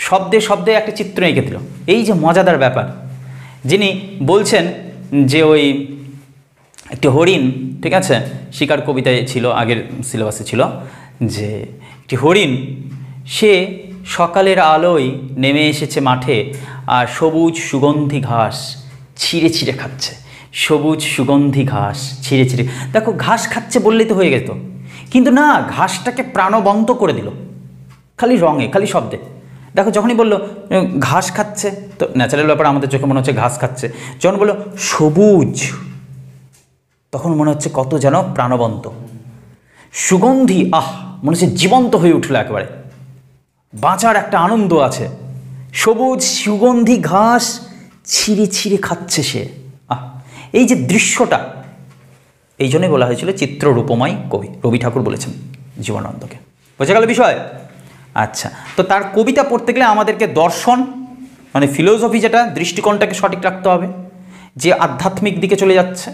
শব্দে শব্দে একটা চিত্র এঁকে দিল। এই যে মজাদার ব্যাপার, যিনি বলছেন যে ওই একটি হরিণ, ঠিক আছে, শিকার কবিতায় ছিল, আগের সিলেবাসে ছিল, যে একটি হরিণ সে সকালের আলোয় নেমে এসেছে মাঠে আর সবুজ সুগন্ধি ঘাস ছিঁড়ে ছিঁড়ে খাচ্ছে। সবুজ সুগন্ধি ঘাস ছিঁড়ে ছিঁড়ে, দেখো ঘাস খাচ্ছে বললেই তো হয়ে গেত, কিন্তু না, ঘাসটাকে প্রাণবন্ত করে দিল খালি রঙে, খালি শব্দে। দেখো যখনই বললো ঘাস খাচ্ছে, তো ন্যাচারাল ব্যাপার আমাদের চোখে মনে হচ্ছে ঘাস খাচ্ছে। যখন বললো সবুজ, তখন মনে হচ্ছে কত যেন প্রাণবন্ত। সুগন্ধি, আহ, মনে হচ্ছে জীবন্ত হয়ে উঠলো একেবারে, বাঁচার একটা আনন্দ আছে। সবুজ সুগন্ধি ঘাস ছিঁড়ে ছিঁড়ে খাচ্ছে সে, আহ, এই যে দৃশ্যটা, এই জন্যই বলা হয়েছিল চিত্ররূপময় কবি। রবি ঠাকুর বলেছেন জীবনানন্দকে। বোঝা গেল বিষয়? আচ্ছা, তো তার কবিতা পড়তে গেলে আমাদেরকে দর্শন মানে ফিলোসফি, যেটা দৃষ্টিকোণটাকে সঠিক রাখতে হবে, যে আধ্যাত্মিক দিকে চলে যাচ্ছে,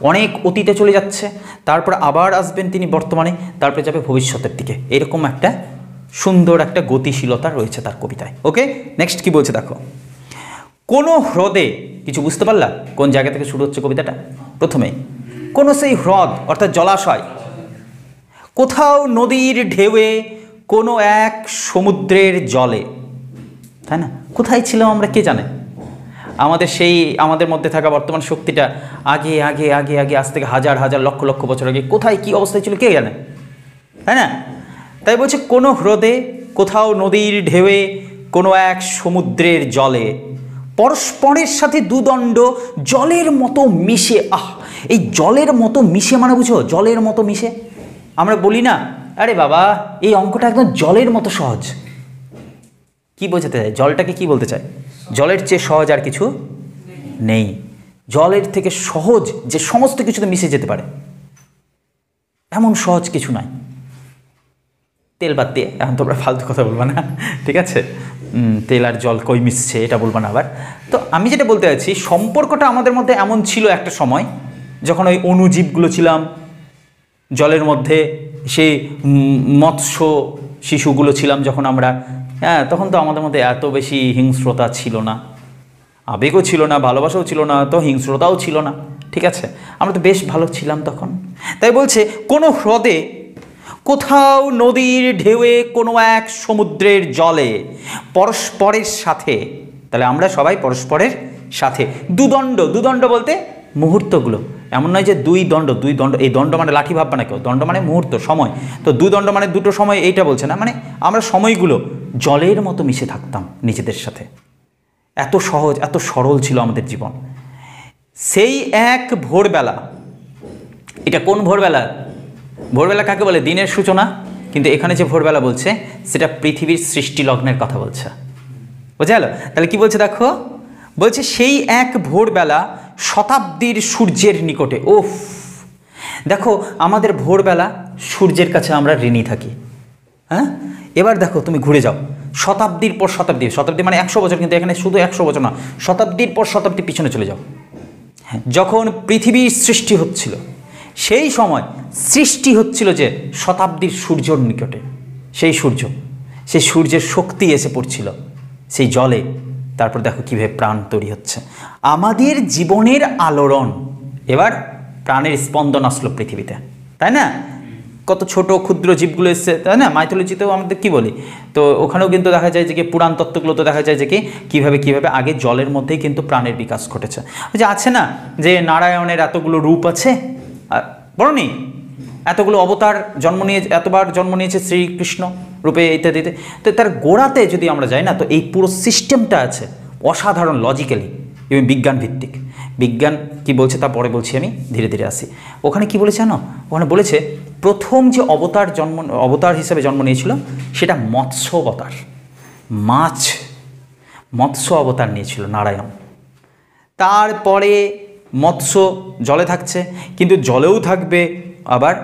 অনেক অতীতে চলে যাচ্ছে, তারপর আবার আসবেন তিনি বর্তমানে, তারপরে যাবে ভবিষ্যতের দিকে, এরকম একটা সুন্দর একটা গতিশীলতা রয়েছে তার কবিতায়। ওকে, নেক্সট কি বলছে দেখো। কোনো হ্রদে, কিছু বুঝতে পারলা কোন জায়গা থেকে শুরু হচ্ছে কবিতাটা? প্রথমে কোনো সেই হ্রদ অর্থাৎ জলাশয়, কোথাও নদীর ঢেউয়ে, কোনো এক সমুদ্রের জলে, তাই না? কোথায় ছিলাম আমরা কে জানে? আমাদের সেই আমাদের মধ্যে থাকা বর্তমান শক্তিটা আগে আগে আগে আগে আজ থেকে হাজার হাজার লক্ষ লক্ষ বছর আগে কোথায় কী অবস্থায় ছিল কে জানে, তাই না? তাই বলছে কোনো হ্রদে, কোথাও নদীর ঢেউয়ে, কোনো এক সমুদ্রের জলে, পরস্পরের সাথে দুদণ্ড জলের মতো মিশে। আহ, এই জলের মতো মিশে মানে বুঝো, জলের মতো মিশে আমরা বলি না, আরে বাবা এই অঙ্কটা একদম জলের মতো সহজ। কি বোঝাতে চায়? জলটাকে কি বলতে চায়? জলের চেয়ে সহজ আর কিছু নেই। জলের থেকে সহজ যে সমস্ত কিছুতে মিশে যেতে পারে, এমন সহজ কিছু নাই। তেল বাদ দিয়ে, এখন তোমরা ফালতু কথা বলবা না, ঠিক আছে? তেল আর জল কই মিশছে এটা বলবা না আবার। তো আমি যেটা বলতে চাইছি, সম্পর্কটা আমাদের মধ্যে এমন ছিল একটা সময়, যখন ওই অণুজীবগুলো ছিলাম জলের মধ্যে, সেই মৎস্য শিশুগুলো ছিলাম যখন আমরা, হ্যাঁ, তখন তো আমাদের মধ্যে এত বেশি হিংস্রতা ছিল না, আবেগও ছিল না, ভালোবাসাও ছিল না, তো হিংস্রতাও ছিল না। ঠিক আছে, আমরা তো বেশ ভালো ছিলাম তখন। তাই বলছে কোনো হ্রদে, কোথাও নদীর ঢেউয়ে, কোনো এক সমুদ্রের জলে পরস্পরের সাথে, তাহলে আমরা সবাই পরস্পরের সাথে দুদণ্ড, দুদণ্ড বলতে মুহূর্তগুলো, এমন নয় যে দুই দণ্ড, এই দণ্ড মানে লাঠি ভাববা না কেউ, দণ্ড মানে মুহূর্ত, সময়। তো দুদণ্ড মানে দুটো সময়, এইটা বলছে না, মানে আমরা সময়গুলো জলের মতো মিশে থাকতাম নিজেদের সাথে। এত সহজ, এত সরল ছিল আমাদের জীবন। সেই এক ভোরবেলা, এটা কোন ভোরবেলা? ভোরবেলা কাকে বলে? দিনের সূচনা। কিন্তু এখানে যে ভোরবেলা বলছে সেটা পৃথিবীর সৃষ্টি লগ্নের কথা বলছে, বুঝা গেল? তাহলে কি বলছে দেখো, বলছে সেই এক ভোরবেলা শতাব্দীর সূর্যের নিকটে। ওফ, দেখো আমাদের ভোরবেলা সূর্যের কাছে আমরা ঋণী থাকি। হ্যাঁ, এবার দেখো তুমি ঘুরে যাও শতাব্দীর পর শতাব্দী, শতাব্দী মানে 100 বছর, কিন্তু এখানে শুধু 100 বছর না, শতাব্দীর পর শতাব্দী পিছনে চলে যাও। যখন পৃথিবীর সৃষ্টি হচ্ছিল, সেই সময় সৃষ্টি হচ্ছিল যে শতাব্দীর সূর্যর নিকটে, সেই সূর্য, সেই সূর্যের শক্তি এসে পড়ছিল সেই জলে। তারপর দেখো কীভাবে প্রাণ তৈরি হচ্ছে, আমাদের জীবনের আলোড়ন। এবার প্রাণের স্পন্দন আসলো পৃথিবীতে, তাই না? কত ছোট ক্ষুদ্র জীবগুলো এসছে, তাই না? মাইথোলজিতেও আমাদের কি বলি, তো ওখানেও কিন্তু দেখা যায় যে কি পুরাণ তত্ত্বগুলো তো দেখা যায় যে কি কীভাবে আগে জলের মধ্যেই কিন্তু প্রাণের বিকাশ ঘটেছে। যে আছে না যে নারায়ণের এতগুলো রূপ আছে, বলনি এতগুলো অবতার জন্ম নিয়ে, এতবার জন্ম নিয়েছে শ্রীকৃষ্ণ রূপে ইত্যাদিতে। তো তার গোড়াতে যদি আমরা যাই না, তো এই পুরো সিস্টেমটা আছে অসাধারণ, লজিক্যালি এবং বিজ্ঞান ভিত্তিক। বিজ্ঞান কি বলছে তা পরে বলছি, আমি ধীরে ধীরে আসি। ওখানে কি বলেছে জানো? ওখানে বলেছে প্রথম যে অবতার হিসেবে জন্ম নিয়েছিল সেটা মৎস্য অবতার, মৎস্য অবতার নিয়েছিল নারায়ণ। তারপরে মৎস্য জলে থাকছে, কিন্তু জলেও থাকবে আবার।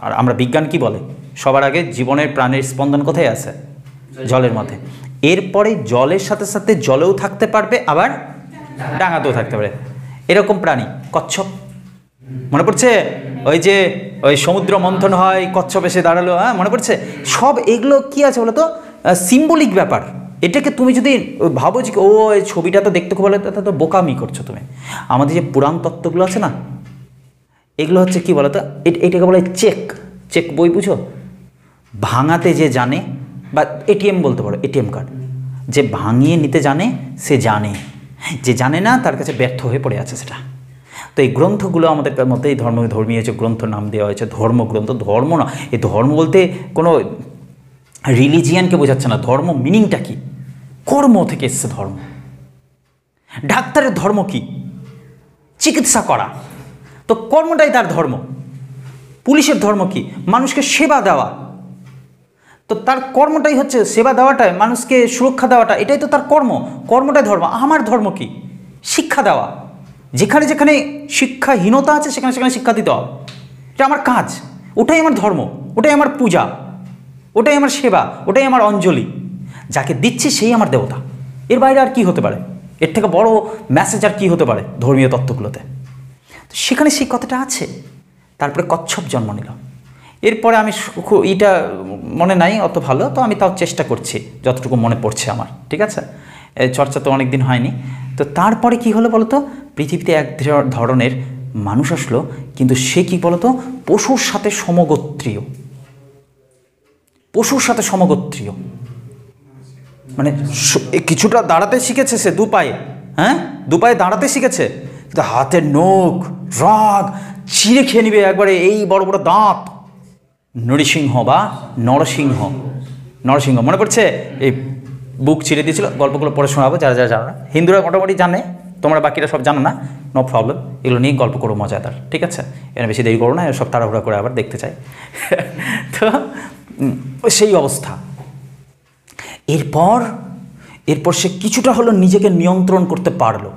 আর আমরা বিজ্ঞান কি বলে, সবার আগে জীবনের প্রাণের স্পন্দন কোথায় আছে? জলের মধ্যে। এরপরে জলের সাথে সাথে জলেও থাকতে পারবে, আবার ডাঙাতেও থাকতে পারে। এরকম প্রাণী কচ্ছপ, মনে পড়ছে? ওই সমুদ্র মন্থন হয়, কচ্ছপ এসে দাঁড়ালো, হ্যাঁ মনে পড়ছে? সব এগুলো কি আছে বলো তো, সিম্বলিক ব্যাপার। এটাকে তুমি যদি ভাবো যে ও এই ছবিটা তো দেখতে খুব ভালো, তা তো বোকামি করছো তুমি। আমাদের যে পুরাণ তত্ত্বগুলো আছে না, এগুলো হচ্ছে কি বলো তো, এটাকে বলে চেক বই, বুঝো? ভাঙাতে যে জানে, বা এটিএম বলতে পারো, এটিএম কার্ড। যে ভাঙিয়ে নিতে জানে সে জানে, যে জানে না তার কাছে ব্যর্থ হয়ে পড়ে আছে সেটা। তো এই গ্রন্থগুলো আমাদের মধ্যে, এই ধর্মীয় যে গ্রন্থ নাম দেওয়া হয়েছে ধর্মগ্রন্থ। ধর্ম না, এই ধর্ম বলতে কোনো রিলিজিয়ানকে বোঝাচ্ছে না। ধর্ম মিনিংটা কি? কর্ম থেকে এসছে ধর্ম। ডাক্তারের ধর্ম কি? চিকিৎসা করা, তো কর্মটাই তার ধর্ম। পুলিশের ধর্ম কি? মানুষকে সেবা দেওয়া, তো তার কর্মটাই হচ্ছে সেবা দেওয়াটাই, মানুষকে সুরক্ষা দেওয়াটা, এটাই তো তার কর্মটাই ধর্ম। আমার ধর্ম কি? শিক্ষা দেওয়া। যেখানে যেখানে শিক্ষাহীনতা আছে সেখানে সেখানে শিক্ষা দিতে হবে, এটা আমার কাজ, ওটাই আমার ধর্ম, ওটাই আমার পূজা, ওটাই আমার সেবা, ওটাই আমার অঞ্জলি। যাকে দিচ্ছি সেই আমার দেবতা। এর বাইরে আর কি হতে পারে? এর থেকে বড় মেসেজ আর কি হতে পারে ধর্মীয় তত্ত্বগুলোতে? তো সেখানে সেই কথাটা আছে। তারপরে কচ্ছপ জন্ম নিল। এরপরে আমি এটা মনে নাই অত ভালো, তো আমি তাও চেষ্টা করছি যতটুকু মনে পড়ছে আমার, ঠিক আছে? চর্চা তো অনেক দিন হয়নি। তো তারপরে কি হলো বলতো, পৃথিবীতে এক ধরনের মানুষ আসলো, কিন্তু সে কি বলতো, পশুর সাথে সমগোত্রীয়, মানে কিছুটা দাঁড়াতে শিখেছে সে দু পায়ে, হ্যাঁ দু পায়ে দাঁড়াতে শিখেছে, কিন্তু হাতের নখ রাগ চিড়ে খেয়ে নিবে একবারে, এই বড় বড় দাঁত। নরসিংহ মনে পড়ছে? এই বুক চিড়ে দিয়েছিল। গল্পগুলো পড়ে শোনাবো যারা যারা জানো না। হিন্দুরা মোটামুটি জানে, তোমরা বাকিরা সব জানো না, নো প্রবলেম। এগুলো নিয়ে গল্প করো মজাদার, ঠিক আছে? এর বেশি দেরি করো না, সব তাড়াহুড়া করে আবার দেখতে চাই। তো সেই অবস্থা। এরপর সে কিছুটা হলো নিজেকে নিয়ন্ত্রণ করতে পারলো,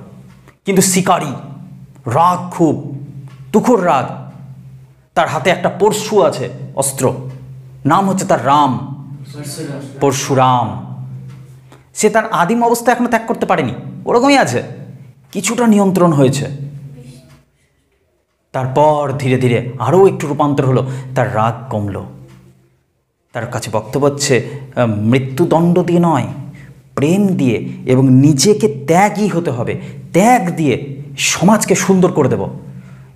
কিন্তু শিকারী, রাগ, খুব তুখোর রাগ। তার হাতে একটা পরশু আছে, অস্ত্র, নাম হচ্ছে তার পরশুরাম। সে তার আদিম অবস্থা এখনো ত্যাগ করতে পারেনি, ওরকমই আছে, কিছুটা নিয়ন্ত্রণ হয়েছে। তারপর ধীরে ধীরে আরও একটু রূপান্তর হলো, তার রাগ কমলো, তার কাছে বক্তব্য হচ্ছে মৃত্যুদণ্ড দিয়ে নয়, প্রেম দিয়ে এবং নিজেকে ত্যাগই হতে হবে। ত্যাগ দিয়ে সমাজকে সুন্দর করে দেব,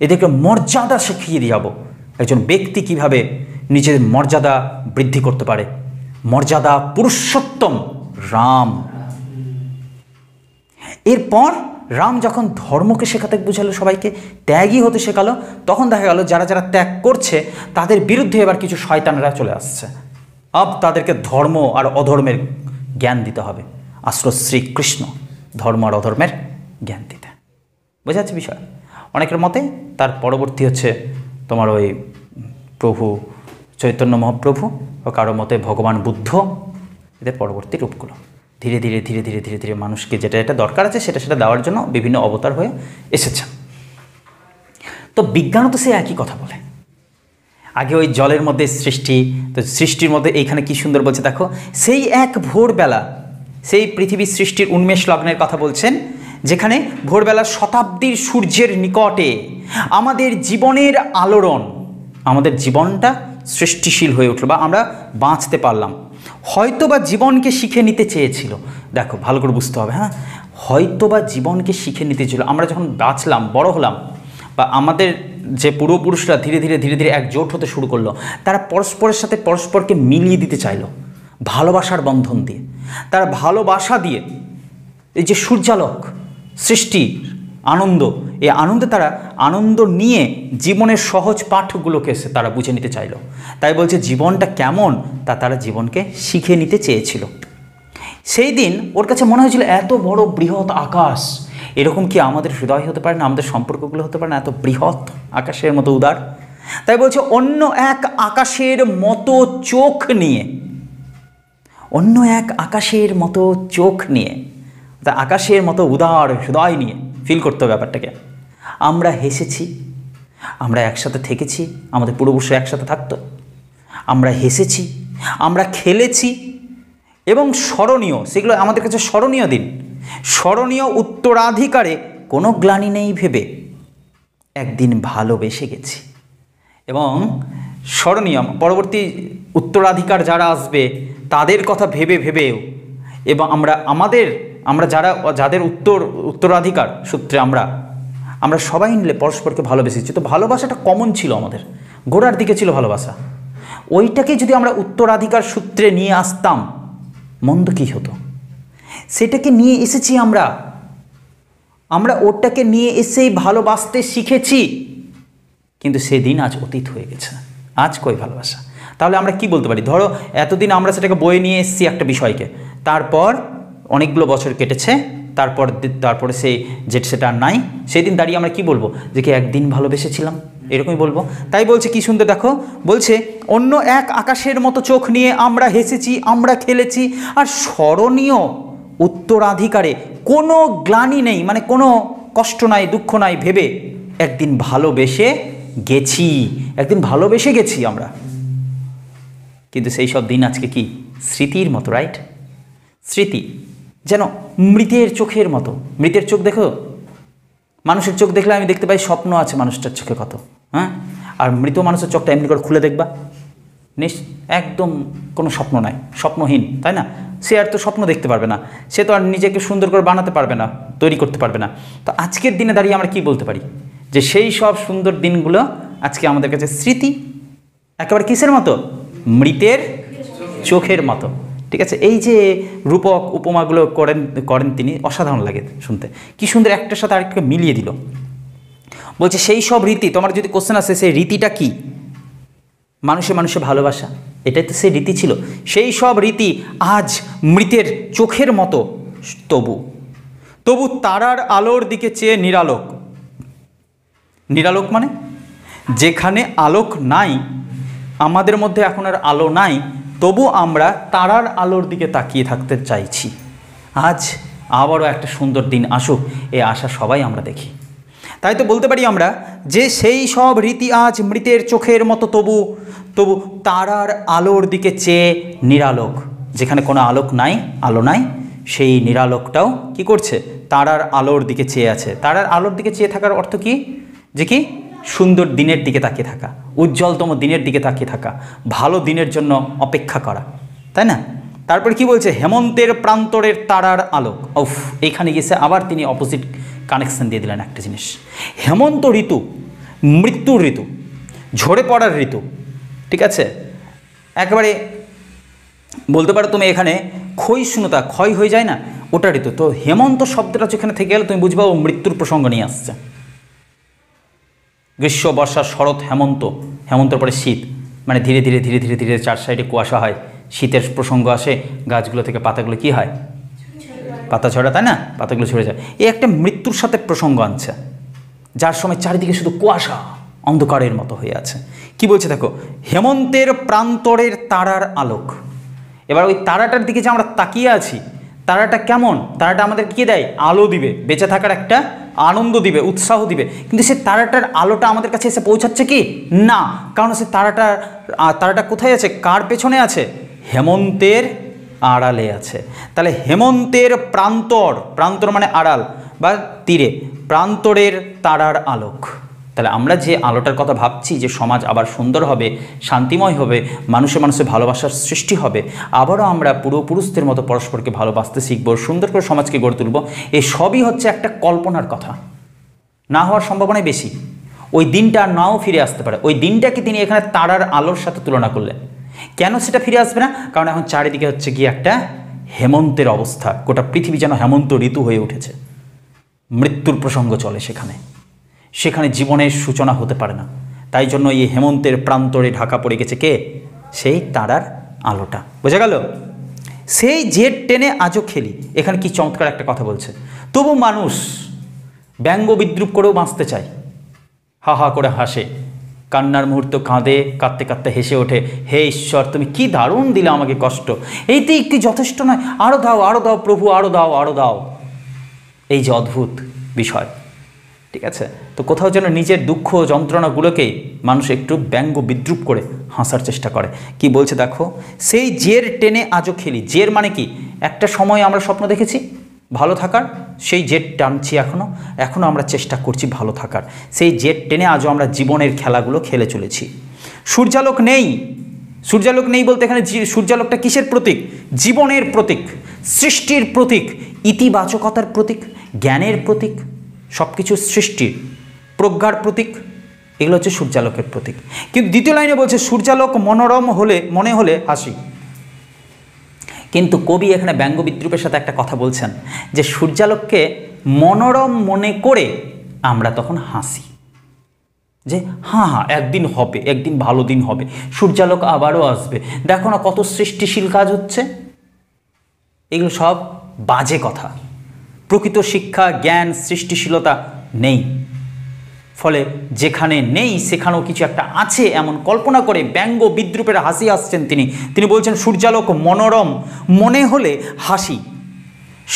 এদেরকে মর্যাদা শিখিয়ে দিয়ে যাব। একজন ব্যক্তি কিভাবে নিজের মর্যাদা বৃদ্ধি করতে পারে। মর্যাদা পুরুষোত্তম রাম। এরপর রাম যখন ধর্মকে শেখাতে বুঝালো, সবাইকে ত্যাগই হতে শেখালো, তখন দেখা গেল যারা যারা ত্যাগ করছে তাদের বিরুদ্ধে এবার কিছু শয়তানরা চলে আসছে। তাদেরকে ধর্ম আর অধর্মের জ্ঞান দিতে হবে। আসলো শ্রীকৃষ্ণ ধর্ম আর অধর্মের জ্ঞান দিতে। বোঝা যাচ্ছে বিষয়? অনেকের মতে তার পরবর্তী হচ্ছে তোমার ওই প্রভু চৈতন্য মহাপ্রভু, ও কারো মতে ভগবান বুদ্ধ, এদের পরবর্তী রূপগুলো ধীরে ধীরে ধীরে ধীরে ধীরে ধীরে মানুষকে যেটা এটা দরকার আছে সেটা দেওয়ার জন্য বিভিন্ন অবতার হয়ে এসেছে। তো বিজ্ঞানও তো সে একই কথা বলে। আগে ওই জলের মধ্যে সৃষ্টি, তো সৃষ্টির মধ্যে এইখানে কি সুন্দর বলছে দেখো, সেই এক ভোরবেলা, সেই পৃথিবীর সৃষ্টির উন্মেষ লগ্নের কথা বলছেন, যেখানে ভোরবেলা শতাব্দীর সূর্যের নিকটে আমাদের জীবনের আলোড়ন, আমাদের জীবনটা সৃষ্টিশীল হয়ে উঠল বা আমরা বাঁচতে পারলাম। হয়তোবা জীবনকে শিখে নিতে চেয়েছিল। দেখো ভালো করে বুঝতে হবে, হ্যাঁ, হয়তোবা জীবনকে শিখে নিতে ছিল। আমরা যখন বাঁচলাম, বড় হলাম, বা আমাদের যে পূর্বপুরুষরা ধীরে ধীরে ধীরে ধীরে একজোট হতে শুরু করলো, তারা পরস্পরের সাথে পরস্পরকে মিলিয়ে দিতে চাইলো ভালোবাসার বন্ধন দিয়ে। তারা ভালোবাসা দিয়ে এই যে সূর্যালোক সৃষ্টি আনন্দ, এই আনন্দে তারা আনন্দ নিয়ে জীবনের সহজ পাঠগুলোকে তারা বুঝে নিতে চাইল। তাই বলছে জীবনটা কেমন তা তারা জীবনকে শিখে নিতে চেয়েছিল। সেই দিন ওর কাছে মনে হয়েছিল এত বড় বৃহৎ আকাশ, এরকম কি আমাদের হৃদয় হতে পারে না, আমাদের সম্পর্কগুলো হতে পারে না এত বৃহৎ আকাশের মতো উদার। তাই বলছে অন্য এক আকাশের মতো চোখ নিয়ে, অন্য এক আকাশের মতো চোখ নিয়ে, আকাশের মতো উদার হৃদয় নিয়ে ফিল করতে হবে ব্যাপারটাকে। আমরা হেসেছি, আমরা একসাথে থেকেছি, আমাদের পূর্বপুরুষরা একসাথে থাকতো, আমরা হেসেছি, আমরা খেলেছি, এবং স্মরণীয়, সেগুলো আমাদের কাছে স্মরণীয় দিন। স্মরণীয় উত্তরাধিকারে কোনো গ্লানি নেই ভেবে একদিন ভালোবেসে গেছি। এবং স্মরণীয় পরবর্তী উত্তরাধিকার যারা আসবে তাদের কথা ভেবে ভেবেও, এবং আমরা যাদের উত্তরাধিকার সূত্রে আমরা সবাই মিলে পরস্পরকে ভালোবেসেছি। তো ভালোবাসাটা কমন ছিল, আমাদের গোড়ার দিকে ছিল ভালোবাসা। ওইটাকে যদি আমরা উত্তরাধিকার সূত্রে নিয়ে আসতাম, মন্দ কী হতো? সেটাকে নিয়ে এসেছি আমরা ওটাকে নিয়ে এসেই ভালোবাসতে শিখেছি, কিন্তু সেদিন আজ অতীত হয়ে গেছে। আজ কই ভালোবাসা? তাহলে আমরা কি বলতে পারি? ধরো এতদিন আমরা সেটাকে বয়ে নিয়ে এসেছি একটা বিষয়কে, তারপর অনেকগুলো বছর কেটেছে, তারপরে সেটা নাই, সেই দিন দাঁড়িয়ে আমরা কি বলবো? যে কি একদিন ভালোবেসেছিলাম, এরকমই বলবো। তাই বলছে কি সুন্দর দেখো, বলছে অন্য এক আকাশের মতো চোখ নিয়ে আমরা হেসেছি, আমরা খেলেছি, আর স্মরণীয় উত্তরাধিকারে কোনো গ্লানি নেই, মানে কোনো কষ্ট নাই, দুঃখ নাই ভেবে একদিন ভালোবেসে গেছি আমরা। কিন্তু সেই সব দিন আজকে কি স্মৃতির মতো, রাইট? স্মৃতি যেন মৃতের চোখের মতো। মৃতের চোখ দেখো, মানুষের চোখ দেখলে আমি দেখতে পাই স্বপ্ন আছে মানুষটার চোখে কত, হ্যাঁ? আর মৃত মানুষের চোখটা এমনি করে খুলে দেখবা, একদম কোনো স্বপ্ন নাই, স্বপ্নহীন, তাই না? সে আর তো স্বপ্ন দেখতে পারবে না, সে তো আর নিজেকে সুন্দর করে বানাতে পারবে না, তৈরি করতে পারবে না। তো আজকের দিনে দাঁড়িয়ে আমরা কি বলতে পারি? যে সেই সব সুন্দর দিনগুলো আজকে আমাদের কাছে স্মৃতি, একেবারে কিসের মতো? মৃতের চোখের মতো। ঠিক আছে, এই যে রূপক উপমাগুলো করেন তিনি, অসাধারণ লাগে শুনতে। কি সুন্দর একটার সাথে আরেকটাকে মিলিয়ে দিল। বলছে সেই সব রীতি, তোমার যদি কোশ্চেন আসে সেই রীতিটা কি? মানুষে ভালোবাসা, এটাই তো সেই রীতি ছিল। সেই সব রীতি আজ মৃতের চোখের মতো, তবু তারার আলোর দিকে চেয়ে নিরালোক। নিরালোক মানে যেখানে আলোক নাই, আমাদের মধ্যে এখন আর আলো নাই, তবু আমরা তারার আলোর দিকে তাকিয়ে থাকতে চাইছি। আজ আবারও একটা সুন্দর দিন আসুক, এই আশা সবাই আমরা দেখি। তাই তো বলতে পারি আমরা যে সেই সব রীতি আজ মৃতের চোখের মতো, তবু তারার আলোর দিকে চেয়ে নিরালোক। যেখানে কোনো আলো নাই, সেই নিরালোকটাও কি করছে? তারার আলোর দিকে চেয়ে আছে। তারার আলোর দিকে চেয়ে থাকার অর্থ কি? যে কি সুন্দর দিনের দিকে তাকিয়ে থাকা। উজ্জ্বলতম দিনের দিকে তাকিয়ে থাকা, ভালো দিনের জন্য অপেক্ষা করা, তাই না? তারপর কি বলছে, হেমন্তের প্রান্তরের তারার আলোক। উফ, এইখানে গেছে আবার তিনি অপোজিট কানেকশন দিয়ে দিলেন একটা জিনিস। হেমন্ত ঋতু মৃত্যুর ঋতু, ঝরে পড়ার ঋতু, ঠিক আছে? একেবারে বলতে পারো তুমি এখানে ক্ষয়িষ্ণুতা, ক্ষয় হয়ে যায় না, ওটা ঋতু। তো হেমন্ত শব্দটা যেখানে থেকে গেলে তুমি বুঝবা ও মৃত্যুর প্রসঙ্গ নিয়ে আসছে। গ্রীষ্ম, বর্ষা, শরৎ, হেমন্ত, হেমন্তর পরে শীত, মানে ধীরে ধীরে ধীরে ধীরে ধীরে চার সাইডে কুয়াশা হয়, শীতের প্রসঙ্গ আসে, গাছগুলো থেকে পাতাগুলো কি হয়, পাতা ঝরা, তাই না? পাতাগুলো ঝরে যায়। এই একটা মৃত্যুর সাথে প্রসঙ্গ আনছে, যার সময় চারিদিকে শুধু কুয়াশা, অন্ধকারের মতো হয়ে আছে। কি বলছে দেখো, হেমন্তের প্রান্তরের তারার আলোক। এবার ওই তারাটার দিকে যে আমরা তাকিয়ে আছি, তারাটা কেমন? তারাটা আমাদের কি দেয়? আলো দিবে, বেঁচে থাকার একটা আনন্দ দিবে, উৎসাহ দিবে। কিন্তু সে তারাটার আলোটা আমাদের কাছে এসে পৌঁছাচ্ছে কি না, কারণ সে তারাটা কোথায় আছে, কার পেছনে আছে? হেমন্তের আড়ালে আছে। তাহলে হেমন্তের প্রান্তর, প্রান্তর মানে আড়াল বা তীরে, প্রান্তরের তারার আলোক। তাহলে আমরা যে আলোটার কথা ভাবছি, যে সমাজ আবার সুন্দর হবে, শান্তিময় হবে, মানুষে মানুষে ভালোবাসার সৃষ্টি হবে, আবারও আমরা পূর্বপুরুষদের মতো পরস্পরকে ভালোবাসতে শিখব, সুন্দর করে সমাজকে গড়ে তুলব, এই সবই হচ্ছে একটা কল্পনার কথা, না হওয়ার সম্ভাবনাই বেশি। ওই দিনটা আর নাও ফিরে আসতে পারে। ওই দিনটাকে তিনি এখানে তারার আলোর সাথে তুলনা করলেন। কেন সেটা ফিরে আসবে না? কারণ এখন চারিদিকে হচ্ছে কি একটা হেমন্তের অবস্থা, গোটা পৃথিবী যেন হেমন্ত ঋতু হয়ে উঠেছে। মৃত্যুর প্রসঙ্গ চলে সেখানে, সেখানে জীবনের সূচনা হতে পারে না। তাই জন্য এই হেমন্তের প্রান্তরে ঢাকা পড়ে গেছে কে? সেই তারার আলোটা। বোঝা গেল? সেই জেট টেনে আজও খেলি, এখানে কি চমৎকার একটা কথা বলছে। তবু মানুষ ব্যঙ্গ বিদ্রুপ করেও বাঁচতে চায়, হা হা করে হাসে, কান্নার মুহূর্ত কাঁদে, কাঁদতে কাঁদতে হেসে ওঠে, হে ঈশ্বর তুমি কি দারুণ দিলে আমাকে কষ্ট, এইতে একটি যথেষ্ট নয়, আরও দাও, আরও দাও প্রভু, আরও দাও, আরও দাও। এই যে অদ্ভুত বিষয়, ঠিক আছে? তো কোথাও যেন নিজের দুঃখ যন্ত্রণাগুলোকে মানুষ একটু ব্যঙ্গ বিদ্রুপ করে হাসার চেষ্টা করে। কি বলছে দেখো, সেই জের টেনে আজও খেলি। জের মানে কি? একটা সময় আমরা স্বপ্ন দেখেছি ভালো থাকার, সেই জেট টানছি এখনও আমরা চেষ্টা করছি ভালো থাকার। সেই জেট টেনে আজও আমরা জীবনের খেলাগুলো খেলে চলেছি। সূর্যালোক নেই, সূর্যালোক নেই বলতে এখানে সূর্যালোকটা কিসের প্রতীক? জীবনের প্রতীক, সৃষ্টির প্রতীক, ইতিবাচকতার প্রতীক, জ্ঞানের প্রতীক, সব কিছু সৃষ্টির, প্রজ্ঞার প্রতীক, এগুলো হচ্ছে সূর্যালোকের প্রতীক। কিন্তু দ্বিতীয় লাইনে বলছে সূর্যালোক মনোরম হলে মনে হলে হাসি। কিন্তু কবি এখানে ব্যঙ্গ বিদ্রুপের সাথে একটা কথা বলছেন, যে সূর্যালোককে মনোরম মনে করে আমরা তখন হাসি, যে হ্যাঁ হ্যাঁ একদিন হবে, একদিন ভালো দিন হবে, সূর্যালোক আবারও আসবে, দেখো না কত সৃষ্টিশীল কাজ হচ্ছে। এগুলো সব বাজে কথা। প্রকৃত শিক্ষা, জ্ঞান, সৃষ্টিশীলতা নেই। ফলে যেখানে নেই সেখানেও কিছু একটা আছে এমন কল্পনা করে ব্যঙ্গ বিদ্রুপের হাসি আসছেন তিনি বলছেন সূর্যালোক মনোরম মনে হলে হাসি,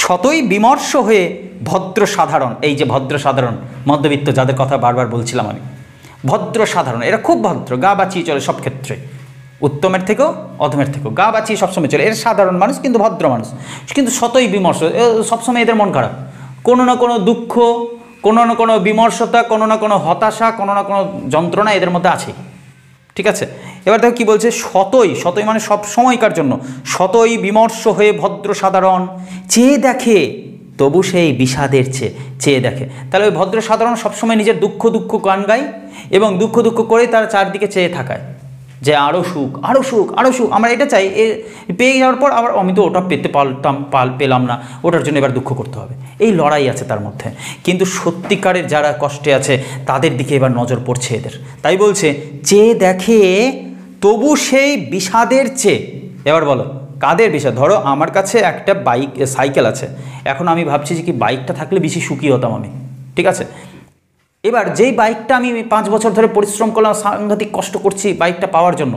শতই বিমর্ষ হয়ে ভদ্র সাধারণ। এই যে ভদ্র সাধারণ, মধ্যবিত্ত যাদের কথা বারবার বলছিলাম আমি, ভদ্র সাধারণ, এরা খুব ভদ্র, গা বাঁচিয়ে চলে সব ক্ষেত্রে, উত্তমের থেকেও অধমের থেকেও গা বাঁচিয়ে সবসময় চলে। এরা সাধারণ মানুষ কিন্তু ভদ্র মানুষ, কিন্তু শতই বিমর্ষ, সবসময় এদের মন খারাপ, কোনো না কোনো দুঃখ, কোনো না কোনো বিমর্ষতা, কোনো না কোনো হতাশা, কোনো না কোনো যন্ত্রণা এদের মধ্যে আছে, ঠিক আছে? এবার দেখো কি বলছে, শতই মানে সব সময়কার জন্য, শতই বিমর্ষ হয়ে ভদ্র সাধারণ চেয়ে দেখে তবু সেই বিষাদের চেয়ে দেখে। তাহলে ওই ভদ্র সাধারণ সবসময় নিজের দুঃখ গান গায় এবং দুঃখ করেই তারা চারদিকে চেয়ে থাকায়, যে আরও সুখ, আরও সুখ, আরও সুখ, আমরা এটা চাই। পেয়ে যাওয়ার পর আবার আমি তো ওটা পেলাম না, ওটার জন্য এবার দুঃখ করতে হবে। এই লড়াই আছে তার মধ্যে। কিন্তু সত্যিকারের যারা কষ্টে আছে তাদের দিকে এবার নজর পড়ছে এদের। তাই বলছে চেয়ে দেখে তবু সেই বিষাদের চেয়ে। এবার বলো কাদের বিষাদ? ধরো আমার কাছে একটা সাইকেল আছে, এখন আমি ভাবছি যে কি বাইকটা থাকলে বেশি সুখী হতাম আমি, ঠিক আছে? এবার যেই বাইকটা আমি 5 বছর ধরে পরিশ্রম করলাম, সাংঘাতিক কষ্ট করছি বাইকটা পাওয়ার জন্য,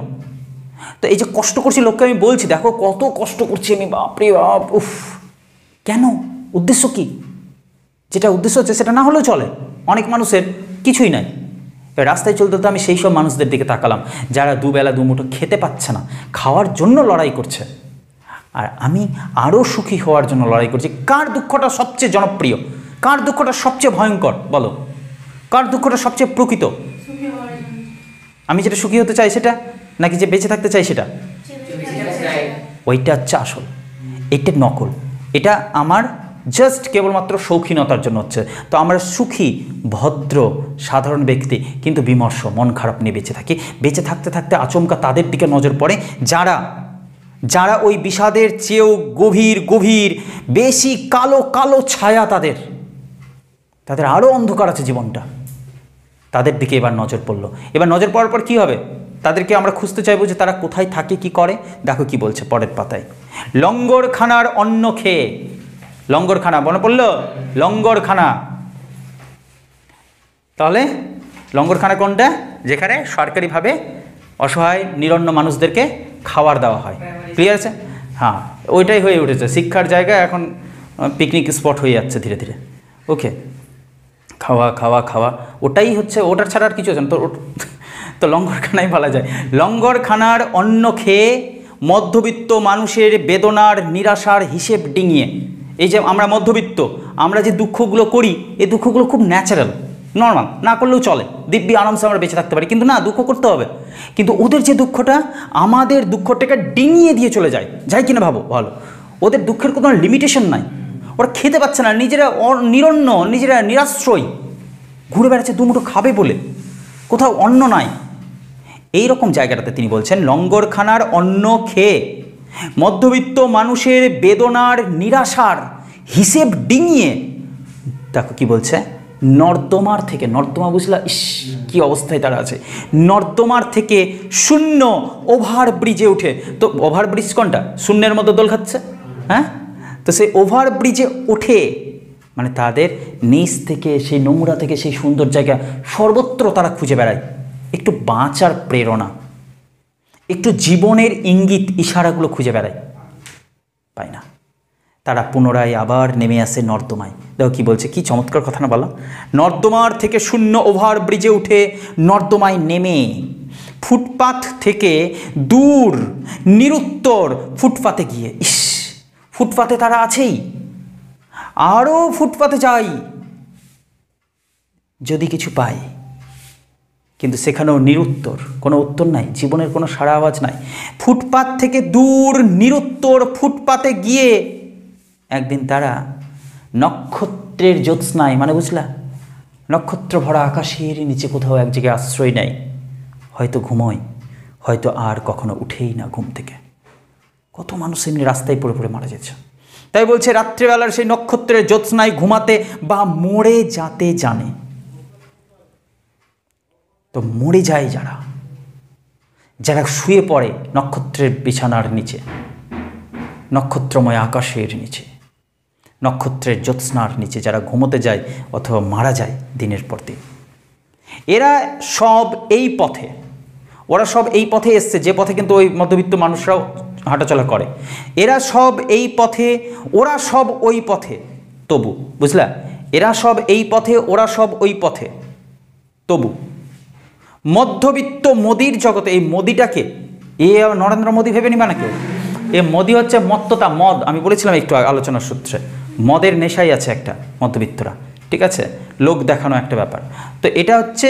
তো এই যে কষ্ট করছি লোককে আমি বলছি দেখো কত কষ্ট করছি আমি, বাপরে বাপ, উফ, কেন? উদ্দেশ্য কি? যেটা উদ্দেশ্য হচ্ছে সেটা না হলেও চলে। অনেক মানুষের কিছুই নাই। রাস্তায় চলতে তো আমি সেই সব মানুষদের দিকে তাকালাম যারা দুবেলা দুমুঠো খেতে পাচ্ছে না, খাওয়ার জন্য লড়াই করছে, আর আমি আরও সুখী হওয়ার জন্য লড়াই করছি। কার দুঃখটা সবচেয়ে জনপ্রিয়? কার দুঃখটা সবচেয়ে ভয়ঙ্কর? বলো, কার দুঃখটা সবচেয়ে প্রকৃত? আমি যেটা সুখী হতে চাই সেটা, নাকি যে বেঁচে থাকতে চাই সেটা? ওইটা হচ্ছে আসল, এটা নকল। এটা আমার জাস্ট কেবলমাত্র শৌখিনতার জন্য হচ্ছে। তো আমরা সুখী, ভদ্র, সাধারণ ব্যক্তি, কিন্তু বিমর্ষ, মন খারাপ নিয়ে বেঁচে থাকি। বেঁচে থাকতে থাকতে আচমকা তাদের দিকে নজর পড়ে যারা যারা ওই বিষাদের চেয়েও গভীর গভীর বেশি কালো কালো ছায়া, তাদের আরও অন্ধকার আছে জীবনটা, তাদের দিকে এবার নজর পড়লো। এবার নজর পড়ার পর কী হবে? তাদেরকে আমরা খুঁজতে চাইবো যে তারা কোথায় থাকে, কি করে। দেখো কি বলছে পরের পাতায়, লঙ্গরখানার অন্ন খেয়ে। লঙ্গরখানা মনে পড়লো? লঙ্গরখানা, তাহলে লঙ্গরখানা কোনটা? যেখানে সরকারিভাবে অসহায় নিরন্ন মানুষদেরকে খাবার দেওয়া হয়। ক্লিয়ার আছে? হ্যাঁ, ওইটাই হয়ে উঠেছে শিক্ষার জায়গা, এখন পিকনিক স্পট হয়ে যাচ্ছে ধীরে ধীরে। ওকে, খাওয়া খাওয়া খাওয়া, ওটাই হচ্ছে, ওটার ছাড়া আর কিছু আছে না। তো লঙ্গরখানাই বলা যায়। লঙ্গরখানার অন্ন খেয়ে মধ্যবিত্ত মানুষের বেদনার নিরাশার হিসেব ডিঙিয়ে। এই যে আমরা মধ্যবিত্ত, আমরা যে দুঃখগুলো করি, এই দুঃখগুলো খুব ন্যাচারাল, নর্মাল, না করলেও চলে, দিব্যি আরামসে আমরা বেঁচে থাকতে পারি। কিন্তু না, দুঃখ করতে হবে। কিন্তু ওদের যে দুঃখটা আমাদের দুঃখটাকে ডিঙিয়ে দিয়ে চলে যায়, যাই কিনা ভাবো ভালো। ওদের দুঃখের কোনো লিমিটেশন নাই, ওরা খেতে পাচ্ছে না, নিজেরা নিরন্ন, নিজেরা নিরাশ্রয়, ঘুরে বেড়াচ্ছে দুমুঠো খাবে বলে, কোথাও অন্ন নাই। এই রকম জায়গাটাতে তিনি বলছেন লঙ্গরখানার অন্ন খেয়ে মধ্যবিত্ত মানুষের বেদনার নিরাশার হিসেব ডিঙিয়ে। দেখো কি বলছে, নর্দমার থেকে, নর্দমা বুঝলা, ইস কি অবস্থায় তারা আছে, নর্দমার থেকে শূন্য ওভারব্রিজে উঠে। তো ওভারব্রিজ কোনটা? শূন্যের মতো দোল খাচ্ছে, হ্যাঁ। তো সেই ওভারব্রিজে ওঠে মানে তাদের নিচ থেকে, সেই নোংরা থেকে সেই সুন্দর জায়গা সর্বত্র তারা খুঁজে বেড়ায় একটু বাঁচার প্রেরণা, একটু জীবনের ইঙ্গিত, ইশারাগুলো খুঁজে বেড়ায়, পায় না। তারা পুনরায় আবার নেমে আসে নর্দমায়। দেখো কি বলছে, কি চমৎকার কথা না বলা। নর্দমার থেকে শূন্য ওভারব্রিজে উঠে নর্দমায় নেমে ফুটপাথ থেকে দূর নিরুত্তর ফুটপাতে গিয়ে, ইস ফুটপাতে তারা আছেই, আরও ফুটপাতে যাই যদি কিছু পাই, কিন্তু সেখানেও নিরুত্তর, কোনো উত্তর নাই, জীবনের কোনো সাড়া আওয়াজ নাই। ফুটপাত থেকে দূর নিরুত্তর ফুটপাতে গিয়ে একদিন তারা নক্ষত্রের জ্যোৎস্নায়, মানে বুঝলা, নক্ষত্র ভরা আকাশের নিচে কোথাও এক জায়গায় আশ্রয় নেয়, হয়তো ঘুমোয়, হয়তো আর কখনো উঠেই না ঘুম থেকে। কত মানুষ এমনি রাস্তায় পড়ে পড়ে মারা যাচ্ছে। তাই বলছে রাত্রিবেলার সেই নক্ষত্রের জ্যোৎস্নায় ঘুমাতে বা মরে যেতে জানে। তো মরে যায় যারা, যারা শুয়ে পড়ে নক্ষত্রের বিছানার নিচে, নক্ষত্রময় আকাশের নিচে, নক্ষত্রের জ্যোৎস্নার নিচে যারা ঘুমোতে যায় অথবা মারা যায় দিনের পর দিন, এরা সব এই পথে, ওরা সব এই পথে এসছে, যে পথে কিন্তু ওই মধ্যবিত্ত মানুষরাও হাঁটাচলা করে। এরা সব এই পথে, ওরা সব ওই পথে, তবু বুঝলা, এরা সব এই পথে, ওরা সব ওই পথে, তবু মধ্যবিত্ত মোদির জগতে, এই মোদিটাকে এ নরেন্দ্র মোদী ভেবে নিবা না কেউ, এ মোদি হচ্ছে মত্ততা, মদ। আমি বলেছিলাম একটু আলোচনার সূত্রে, মদের নেশাই আছে একটা মধ্যবিত্তরা, ঠিক আছে, লোক দেখানো একটা ব্যাপার। তো এটা হচ্ছে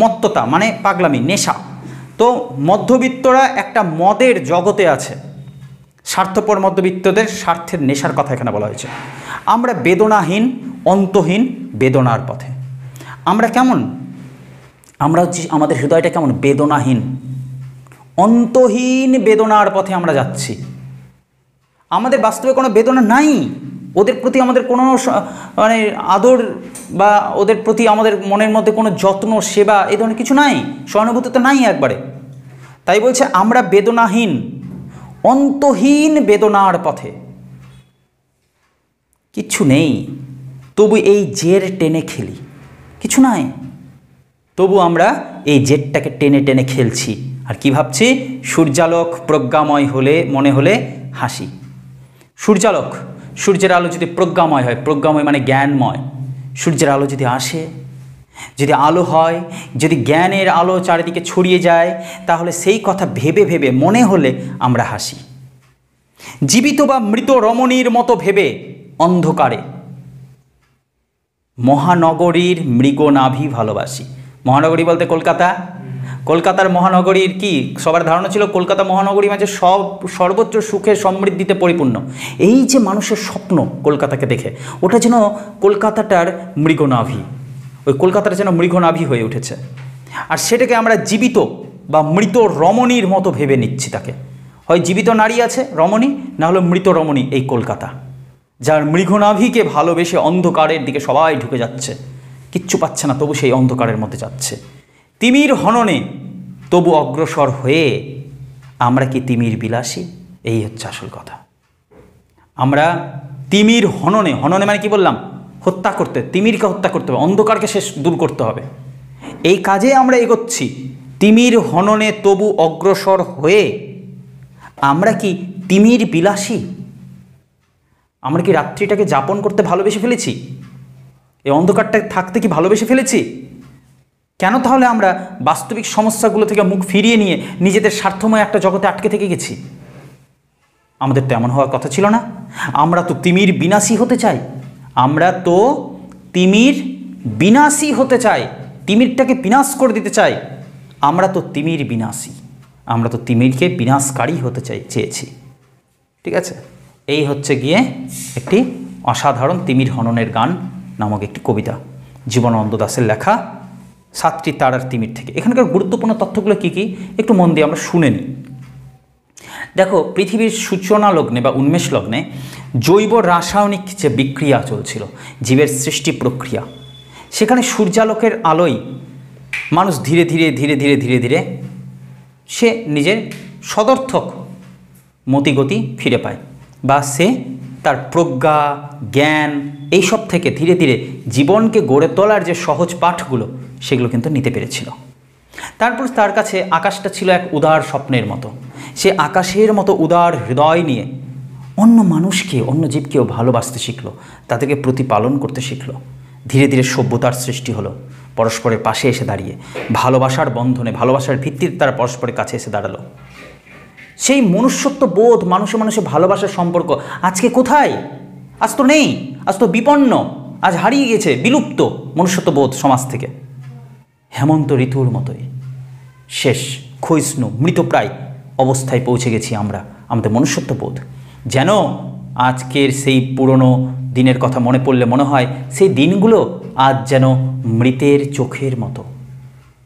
মত্ততা, মানে পাগলামি, নেশা। তো মধ্যবিত্তরা একটা মদের জগতে আছে, স্বার্থপর মধ্যবিত্তদের স্বার্থের নেশার কথা এখানে বলা হয়েছে। আমরা বেদনাহীন, অন্তহীন বেদনার পথে। আমরা কেমন? আমরা হচ্ছি, আমাদের হৃদয়টা কেমন? বেদনাহীন, অন্তহীন বেদনার পথে আমরা যাচ্ছি। আমাদের বাস্তবে কোনো বেদনা নাই, ওদের প্রতি আমাদের কোনো মানে আদর বা ওদের প্রতি আমাদের মনের মধ্যে কোনো যত্ন, সেবা, এই ধরনের কিছু নাই, সহানুভূতি তো নাই একবারে। তাই বলছে আমরা বেদনাহীন, অন্তহীন বেদনার পথে, কিচ্ছু নেই, তবু এই জের টেনে খেলি, কিছু নাই, তবু আমরা এই জেটটাকে টেনে টেনে খেলছি। আর কি ভাবছি? সূর্যালোক প্রজ্ঞাময় হলে, মনে হলে হাসি। সূর্যালোক, সূর্যের আলো যদি প্রজ্ঞাময় হয়, প্রজ্ঞাময় মানে জ্ঞানময়, সূর্যের আলো যদি আসে, যদি আলো হয়, যদি জ্ঞানের আলো চারিদিকে ছড়িয়ে যায়, তাহলে সেই কথা ভেবে ভেবে মনে হলে আমরা হাসি। জীবিত বা মৃত রমণীর মতো ভেবে অন্ধকারে মহানগরীর মৃগনাভি ভালোবাসি। মহানগরী বলতে কলকাতা, কলকাতার মহানগরীর কি সবার ধারণা ছিল কলকাতা মহানগরী মাঝে সর্বোচ্চ সুখে সমৃদ্ধিতে পরিপূর্ণ। এই যে মানুষের স্বপ্ন কলকাতাকে দেখে, ওটা যেন কলকাতাটার মৃগনাভি, ওই কলকাতাটা যেন মৃগনাভি হয়ে উঠেছে। আর সেটাকে আমরা জীবিত বা মৃত রমণীর মতো ভেবে নিচ্ছি তাকে। হয় জীবিত নারী আছে রমণী, না হলো মৃত রমণী এই কলকাতা, যার মৃগনাভিকে ভালোবেসে অন্ধকারের দিকে সবাই ঢুকে যাচ্ছে, কিচ্ছু পাচ্ছে না, তবু সেই অন্ধকারের মধ্যে যাচ্ছে। তিমির হননে তবু অগ্রসর হয়ে আমরা কি তিমির বিলাসী? এই হচ্ছে আসল কথা। আমরা তিমির হননে, হননে মানে কি বললাম? হত্যা করতে, তিমিরকে হত্যা করতে হবে, অন্ধকারকে শেষ দূর করতে হবে, এই কাজে আমরা এগোচ্ছি। তিমির হননে তবু অগ্রসর হয়ে আমরা কি তিমির বিলাসী? আমরা কি রাত্রিটাকে যাপন করতে ভালোবেসে ফেলেছি? এই অন্ধকারটা থাকতে কি ভালোবেসে ফেলেছি? কেন তাহলে আমরা বাস্তবিক সমস্যাগুলো থেকে মুখ ফিরিয়ে নিয়ে নিজেদের স্বার্থময় একটা জগতে আটকে থেকে গেছি? আমাদের তো এমন হওয়ার কথা ছিল না। আমরা তো তিমির বিনাশী হতে চাই, আমরা তো তিমির বিনাশী হতে চাই, তিমিরটাকে বিনাশ করে দিতে চাই। আমরা তো তিমির বিনাশী, আমরা তো তিমিরকে বিনাশকারী হতে চেয়েছি। ঠিক আছে, এই হচ্ছে গিয়ে একটি অসাধারণ তিমির হননের গান নামক একটি কবিতা, জীবনানন্দ দাশের লেখা, 7টি তারার তিমির থেকে। এখানকার গুরুত্বপূর্ণ তথ্যগুলো কী কী একটু মন দিয়ে আমরা শুনে নিই। দেখো, পৃথিবীর সূচনা লগ্নে বা উন্মেষ লগ্নে জৈব রাসায়নিক যে বিক্রিয়া চলছিল, জীবের সৃষ্টি প্রক্রিয়া, সেখানে সূর্যালোকের আলোয় মানুষ ধীরে ধীরে ধীরে ধীরে ধীরে ধীরে সে নিজের সদর্থক মতিগতি ফিরে পায়, বা সে তার প্রজ্ঞা জ্ঞান এইসব থেকে ধীরে ধীরে জীবনকে গড়ে তোলার যে সহজ পাঠগুলো সেগুলো কিন্তু নিতে পেরেছিল। তারপর তার কাছে আকাশটা ছিল এক উদার স্বপ্নের মতো। সে আকাশের মতো উদার হৃদয় নিয়ে অন্য মানুষকে, অন্য জীবকেও ভালোবাসতে শিখলো, তাদেরকে প্রতিপালন করতে শিখলো। ধীরে ধীরে সভ্যতার সৃষ্টি হলো, পরস্পরের পাশে এসে দাঁড়িয়ে ভালোবাসার বন্ধনে, ভালোবাসার ভিত্তিতে তারা পরস্পরের কাছে এসে দাঁড়ালো। সেই মনুষ্যত্ব বোধ, মানুষে মানুষে ভালোবাসার সম্পর্ক আজকে কোথায়? আজ তো নেই, আজ তো বিপন্ন, আজ হারিয়ে গেছে, বিলুপ্ত মনুষ্যত্ব বোধ সমাজ থেকে। হেমন্ত ঋতুর মতোই শেষ, ক্ষয়িষ্ণু, মৃতপ্রায় অবস্থায় পৌঁছে গেছি আমরা। আমাদের মনুষ্যত্ব বোধ যেন আজকের সেই পুরনো দিনের কথা মনে পড়লে মনে হয় সেই দিনগুলো আজ যেন মৃতের চোখের মতো,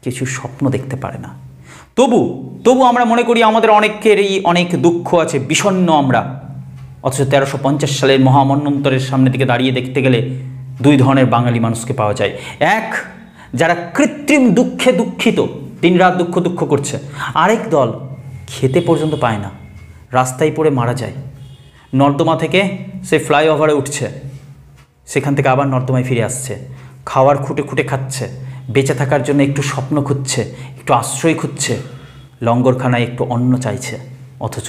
কিছু স্বপ্ন দেখতে পারে না। তবু আমরা মনে করি আমাদের অনেকেরই অনেক দুঃখ আছে, বিষণ্ণ আমরা। অথচ 1350 সালের মহামন্বন্তরের সামনে দিকে দাঁড়িয়ে দেখতে গেলে 2 ধরনের বাঙালি মানুষকে পাওয়া যায়। এক, যারা কৃত্রিম দুঃখে দুঃখিত, দিনরাত দুঃখ করছে। আরেক দল খেতে পর্যন্ত পায় না, রাস্তায় পড়ে মারা যায়। নর্দমা থেকে সে ফ্লাইওভারে উঠছে, সেখান থেকে আবার নর্দমায় ফিরে আসছে, খাওয়ার খুঁটে খাচ্ছে, বেঁচে থাকার জন্য একটু স্বপ্ন খুঁজছে, একটু আশ্রয় খুঁজছে, লঙ্গরখানায় একটু অন্ন চাইছে। অথচ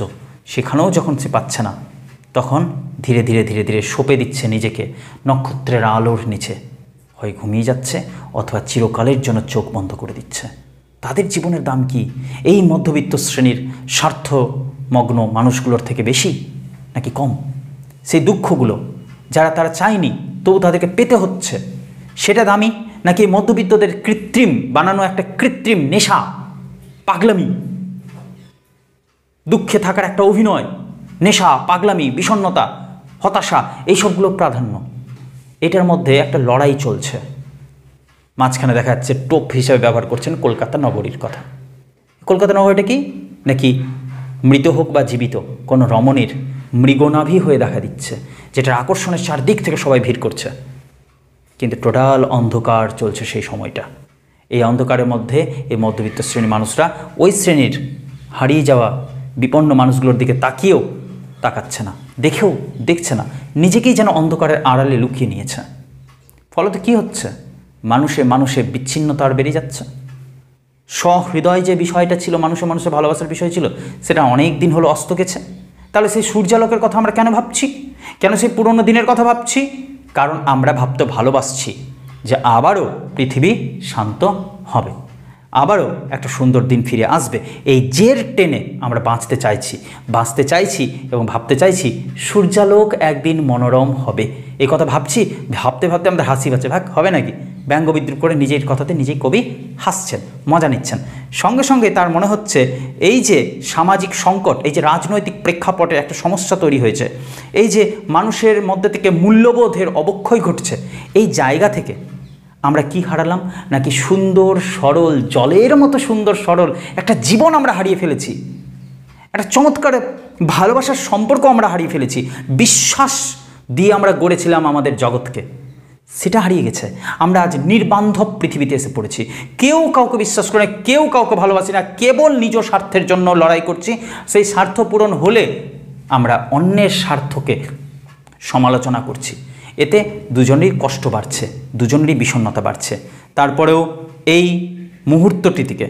সেখানেও যখন সে পাচ্ছে না, তখন ধীরে ধীরে ধীরে ধীরে সঁপে দিচ্ছে নিজেকে নক্ষত্রের আলোর নিচে, হয় ঘুমিয়ে যাচ্ছে অথবা চিরকালের জন্য চোখ বন্ধ করে দিচ্ছে। তাদের জীবনের দাম কি এই মধ্যবিত্ত শ্রেণীর স্বার্থমগ্ন মানুষগুলোর থেকে বেশি নাকি কম? সেই দুঃখগুলো যারা তারা চায়নি তবু তাদেরকে পেতে হচ্ছে, সেটা দামি নাকি মধ্যবিত্তদের কৃত্রিম বানানো একটা কৃত্রিম নেশা, পাগলামি, দুঃখে থাকার একটা অভিনয়, নেশা, পাগলামি, বিষণ্ণতা, হতাশা, এইসবগুলো প্রাধান্য? এটার মধ্যে একটা লড়াই চলছে। মাঝখানে দেখা যাচ্ছে টোপ হিসেবে ব্যবহার করছেন কলকাতা নগরীর কথা। কলকাতা নগরীটা কি নাকি মৃত হোক বা জীবিত কোনো রমণীর মৃগনাভি হয়ে দেখা দিচ্ছে, যেটার আকর্ষণের চারদিক থেকে সবাই ভিড় করছে। কিন্তু টোটাল অন্ধকার চলছে সেই সময়টা। এই অন্ধকারের মধ্যে এই মধ্যবিত্ত শ্রেণীর মানুষরা ওই শ্রেণীর হারিয়ে যাওয়া বিপন্ন মানুষগুলোর দিকে তাকিয়েও তাকাচ্ছে না, দেখছে না, নিজেকেই যেন অন্ধকারের আড়ালে লুকিয়ে নিয়েছে। ফলত কি হচ্ছে? মানুষে বিচ্ছিন্নতা আর বেড়ে যাচ্ছে। সহৃদয় যে বিষয়টা ছিল, মানুষে ভালোবাসার বিষয় ছিল, সেটা অনেক দিন হলো অস্ত গেছে। তাহলে সেই সূর্যালোকের কথা আমরা কেন ভাবছি? কেন সেই পুরনো দিনের কথা ভাবছি? কারণ আমরা ভাবতে ভালোবাসছি যে আবারও পৃথিবী শান্ত হবে, আবারও একটা সুন্দর দিন ফিরে আসবে। এই জের টেনে আমরা বাঁচতে চাইছি এবং ভাবতে চাইছি সূর্যালোক একদিন মনোরম হবে। এই কথা ভাবতে আমাদের হাসি পাচ্ছে। হবে নাকি? ব্যঙ্গ বিদ্রুপ করে নিজের কথাতে নিজেই কবি হাসছেন, মজা নিচ্ছেন। সঙ্গে সঙ্গে তার মনে হচ্ছে এই যে সামাজিক সংকট, এই যে রাজনৈতিক প্রেক্ষাপটে একটা সমস্যা তৈরি হয়েছে, এই যে মানুষের মধ্যে থেকে মূল্যবোধের অবক্ষয় ঘটছে, এই জায়গা থেকে আমরা কি হারালাম, নাকি সুন্দর সরল, জলের মতো সুন্দর সরল একটা জীবন আমরা হারিয়ে ফেলেছি। একটা চমৎকার ভালোবাসার সম্পর্ক আমরা হারিয়ে ফেলেছি, বিশ্বাস দিয়ে আমরা গড়েছিলাম আমাদের জগৎকে, সেটা হারিয়ে গেছে। আমরা আজ নির্বান্ধব পৃথিবীতে এসে পড়েছি, কেউ কাউকে বিশ্বাস করে না, কেউ কাউকে ভালোবাসি না, কেবল নিজ স্বার্থের জন্য লড়াই করছি। সেই স্বার্থ পূরণ হলে আমরা অন্যের স্বার্থকে সমালোচনা করছি, এতে দুজনেরই কষ্ট বাড়ছে, দুজনেরই বিষণ্ণতা বাড়ছে। তারপরেও এই মুহূর্তটি থেকে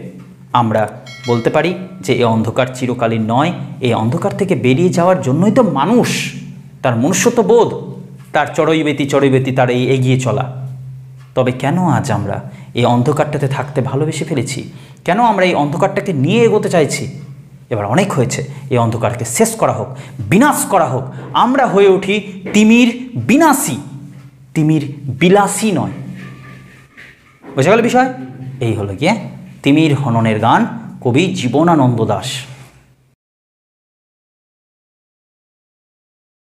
আমরা বলতে পারি যে এই অন্ধকার চিরকালীন নয়। এই অন্ধকার থেকে বেরিয়ে যাওয়ার জন্যই তো মানুষ, তার মনুষ্যত্ব বোধ, তার চড়ইবেতি তার এই এগিয়ে চলা। তবে কেন আজ আমরা এই অন্ধকারটাতে থাকতে ভালোবেসে ফেলেছি? কেন আমরা এই অন্ধকারটাকে নিয়ে এগোতে চাইছি? এবার অনেক হয়েছে, এই অন্ধকারকে শেষ করা হোক, বিনাশ করা হোক। আমরা হয়ে উঠি তিমির বিনাশী, তিমির বিলাসী নয়। বোঝা গেল বিষয়? এই হলো গিয়ে তিমির হননের গান, কবি জীবনানন্দ দাশ।